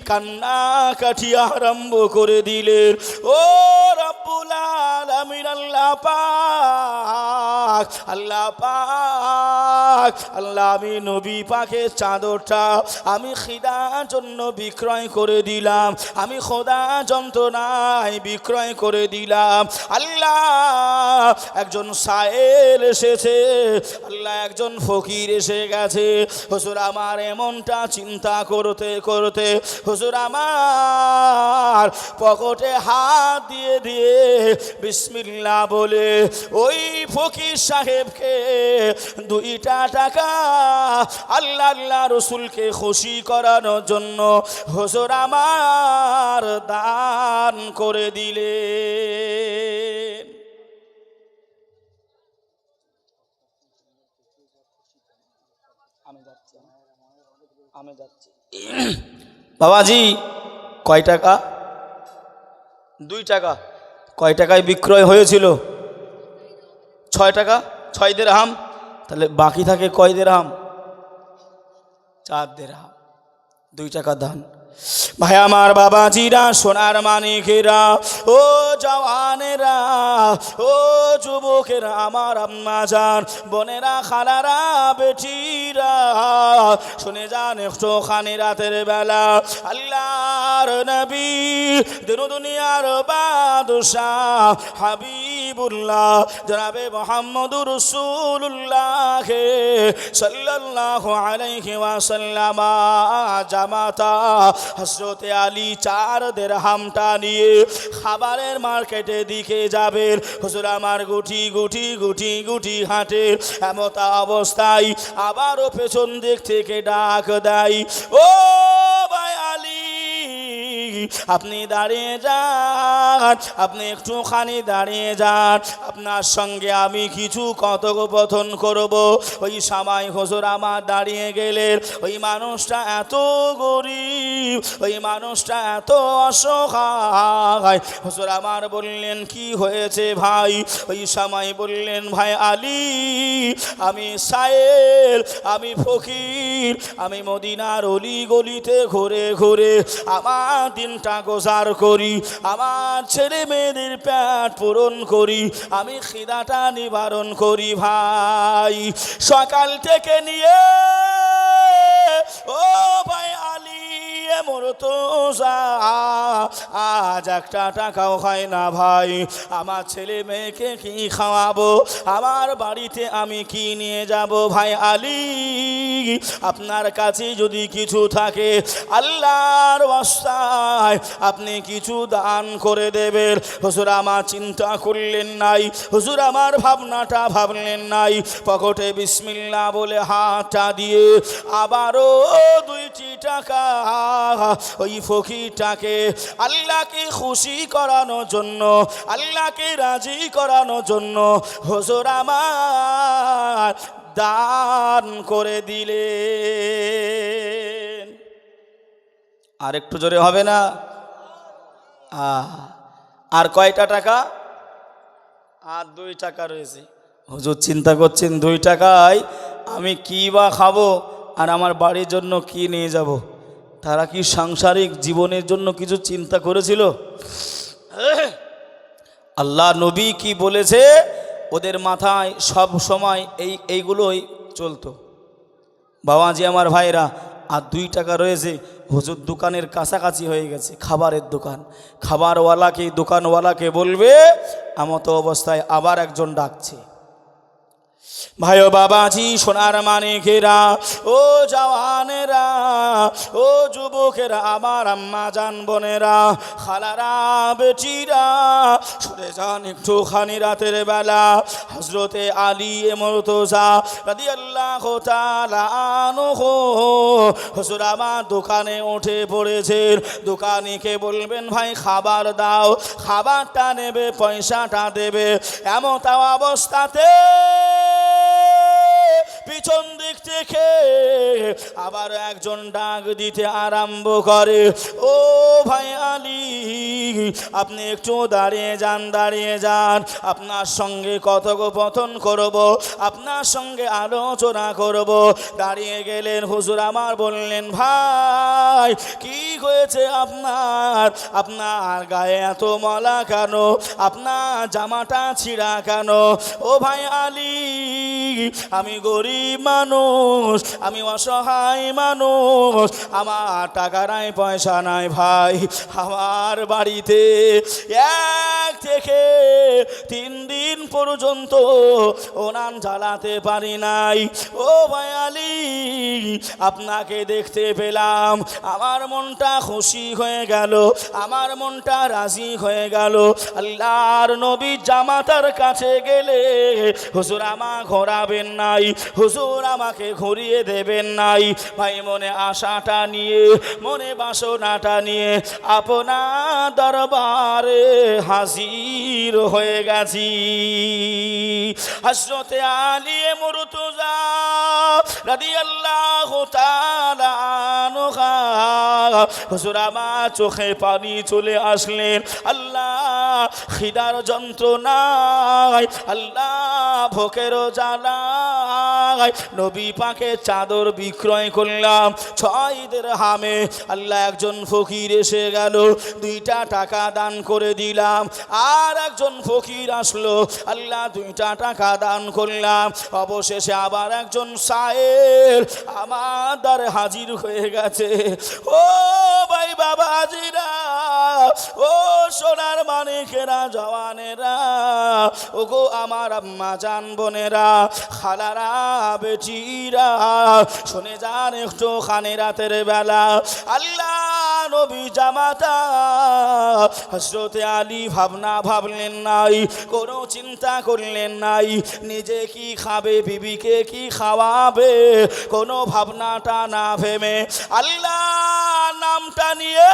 কান্নাকাটি আরম্ভ করে দিলেন। ও রব্বুল আলামিন, আল্লাহ পাক, আল্লাহ পাক, আল্লাহ, আমি নবী পাকের চাদরটা আমি খিদার জন্য বিক্রয় করে দিলাম, আমি খোদা যন্ত্রণায় বিক্রয় করে দিলাম। আল্লাহ, একজন সায়েল এসেছে, আল্লাহ একজন ফকির এসে গেছে। হুজুর আমার এমনটা চিন্তা করতে করতে হুজুর আমার পকেটে হাত দিয়ে দিয়ে বিসমিল্লাহ বলে ওই ফকির সাহেবকে 2টা টাকা আল্লাহ আল্লাহ রসুলকে খুশি করানোর জন্য হুজুর আমার দান করে দিলেন। আমি যাচ্ছি বাবাজি। কয় টাকা? 2 টাকা। কয় টাকায় বিক্রয় হয়েছিল? 6 টাকা, 6 দিরহাম। তাহলে বাকি থাকে কয় দিরহাম? 4 দিরহাম। 2 টাকা দান। ভাই আমার বাবাজিরা, সোনার মানিকেরা, ও জওয়ানেরা, ও যুবকেরা, আমার আম্মা জান, বোনেরা, খালারা, বেটিরা, শুনে যান একটুখানি রাতের বেলা আল্লাহর নবী দিন দুনিয়ার বাদশাহ হাবিবুল্লাহ জনাবে মুহাম্মদুর রাসূলুল্লাহ সাল্লাল্লাহু আলাইহি ওয়াসাল্লাম জামাতা হযরতে আলী 4 দিরহামটা নিয়ে খাবারের মার্কেটের দিকে যাবেন। হুজুর আমার গুটি গুটি গুটি গুটি হাঁটে, এমত অবস্থায় আবারও পেছন দিক থেকে ডাক দেয়, ও ভাই আলী, আপনি দাঁড়িয়ে যান, আপনি একটুখানি দাঁড়িয়ে যান, আপনার সঙ্গে আমি কিছু কথোপকথন করব। ওই সময় হুজুর আমার দাঁড়িয়ে গেলেন। ওই মানুষটা এত গরিব, ওই মানুষটা এত অসহায়। হুজুর আমার বললেন, কি হয়েছে ভাই? ওই সময় বললেন, ভাই আলী, আমি সায়েল, আমি ফকির, আমি মদিনার অলি গলিতে ঘুরে ঘুরে আমার দিনটা গোজার করি, আমার ছেলে মেয়েদের পেট পূরণ করি, আমি খিদাটা নিবারণ করি ভাই। সকাল থেকে নিয়ে ও ভাই আলী মরতো আজ 1 টাকাও হয় না ভাই। আমার ছেলে মেয়েকে কি খাওয়াবো? আমার বাড়িতে আমি কি নিয়ে যাব? ভাই আলী, আপনার কাছে যদি কিছু থাকে আল্লাহর ওয়াস্তায় আপনি কিছু দান করে দেবেন। হুজুর আমার চিন্তা করলেন নাই, হুজুর আমার ভাবনাটা ভাবলেন নাই। পকেটে বিসমিল্লাহ বলে হাতটা দিয়ে আবারও 2টি টাকা ওই ফকিরটাকে আল্লাহকে খুশি করানোর জন্য, আল্লাহকে রাজি করানোর জন্য হুজুর আমার দান করে দিলেন। আর একটু জোরে হবে না? আর কয়টা টাকা? আর 2 টাকা রয়েছে। হুজুর চিন্তা করছেন 2 টাকায় আমি কি বা খাবো? আর আমার বাড়ির জন্য কি নিয়ে যাব। তারা কি সাংসারিক জীবনের জন্য কিছু চিন্তা করেছিল? আল্লাহ নবী কি বলেছে, ওদের মাথায় সব সময় এইগুলোই চলতো। বাবাজি আমার ভাইরা, আর 2 টাকা রয়েছে, হুজুর দোকানের কাছাকাছি হয়ে গেছে, খাবারের দোকান, খাবারওয়ালাকে দোকানওয়ালাকে বলবে, এমতো অবস্থায় আবার একজন ডাকছে। ভাই ও বাবাজি, সোনার মানিকেরা, ও জওয়ানেরা, ও যুবকেরা, আমার আম্মা জান বোনেরা, খালারা, বেটিরা, শুনে যান একটুখানি রাতের বেলা হযরতে আলী মুর্তজা রাদিয়াল্লাহু তাআলা আনহু হুজুর আমার দোকানে উঠে পড়েছেন। দোকানিকে বলবেন, ভাই খাবার দাও, খাবারটা নেবে, পয়সাটা দেবে। এমত অবস্থাতে পিছন দিক থেকে আবার একজন ডাক দিতে আরম্ভ করে, ও ভাই আলী, আপনি একটু দাঁড়িয়ে যান, দাঁড়িয়ে যান, আপনার সঙ্গে কথোপকথন করব, আপনার সঙ্গে আলোচনা করব। দাঁড়িয়ে গেলেন। হুজুর আমার বললেন, ভাই কি হয়েছে আপনার? আপনার গায়ে এত ময়লা কেন? আপনার জামাটা ছিঁড়া কেন? ও ভাই আলী, আমি গরিব মানুষ, আমি অসহায় মানুষ, আমার টাকা নাই, পয়সা নাই ভাই। আমার বাড়িতে 1 থেকে 3 দিন পর্যন্ত উনান জ্বালাতে পারি নাই। ও ভাই আলী, আপনাকে দেখতে পেলাম, আমার মনটা খুশি হয়ে গেল, আমার মনটা রাজি হয়ে গেল। আল্লাহর নবী জামাতার কাছে গেলে হুজুর আমার ঘোরাবেন নাই, হুজুর আমাকে ঘুরিয়ে দেবেন নাই। ভাই মনে আশাটা নিয়ে, মনে বাসনাটা নিয়ে আপনার দরবারে হাজির হয়ে গেছি। হযরতে আলী মুর্তজা রাদিয়াল্লাহু তাআলা আনহু হুজুর আমার চোখে পানি চলে আসলেন। আল্লাহ, খিদার যন্ত্রণায়, আল্লাহ ভোকের জ্বালায় নবী পাকে চাদর বিক্রয় করলাম 6 দিরহামে। আল্লাহ, একজন ফকির এসে গেল, 2টা টাকা দান করে দিলাম। আর একজন ফকির আসলো, আল্লাহ 2টা টাকা দান করলাম। অবশেষে আবার একজন সায়ের আমার দ্বারে হাজির হয়ে গেছে। ও ভাই বাবাজিরা, ও সোনার মানিকেরা, জওয়ানেরা, ও গো আমার আম্মা জান বোনেরা, খালারা, বেটিরা, শুনে যান একটুখানি রাতের বেলা আল্লাহ নবী জামাতা হযরতে আলী ভাবলেন নাই, কোনো চিন্তা করলেন নাই, নিজে কি খাবে, বিবিকে কি খাওয়াবে, কোনো ভাবনাটা না ভেবে আল্লাহ নামটা নিয়ে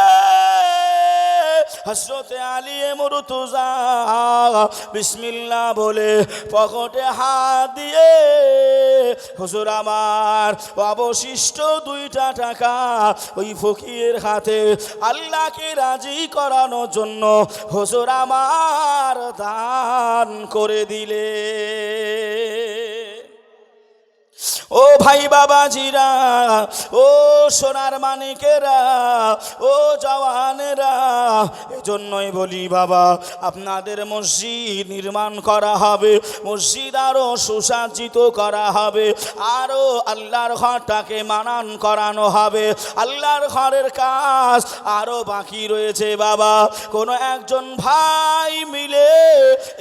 হযরতে আলী মুর্তজা বিসমিল্লাহ বলে পকেটে হাত দিয়ে হুজুর আমার অবশিষ্ট 2টা টাকা ওই ফকিরের হাতে আল্লাহকে রাজি করানোর জন্য হুজুর আমার দান করে দিলে। ও ভাই বাবাজিরা, ও সোনার মানিকেরা, ও জওয়ানেরা, এজন্যই বলি বাবা, আপনাদের মসজিদ নির্মাণ করা হবে, মসজিদ আরো সুসজ্জিত করা হবে, আরো আল্লাহর ঘরটাকে মানান করানো হবে। আল্লাহর ঘরের কাজ আরো বাকি রয়েছে বাবা। কোনো একজন ভাই মিলে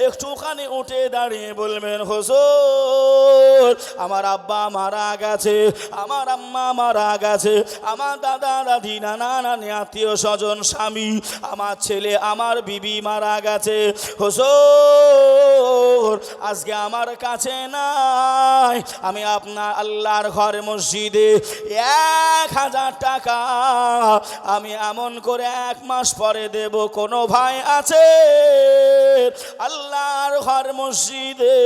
একটুখানি উঠে দাঁড়িয়ে বলবেন, হুজুর আমার আব্বা মারা গেছে, আমার আম্মা মারা গেছে, আমার দাদা দাদি নানা নানি আত্মীয় স্বজন স্বামী, আমার ছেলে আমার বিবি মারা গেছে। হুজুর আজকে আমার কাছে নাই, আমি আপনার আল্লাহর ঘর মসজিদে 1000 টাকা আমি এমন করে 1 মাস পরে দেব। কোনো ভাই আছে আল্লাহর ঘর মসজিদে?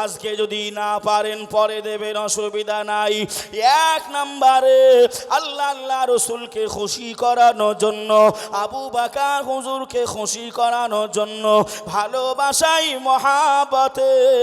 আজকে যদি না পারেন পরে দেবেন, অসুবিধা নাই। 1 নম্বরে আল্লাহ রসুলকে খুশি করানোর জন্য, আবু বকর হুজুরকে খুশি করানোর জন্য, ভালোবাসাই মহাব্বতে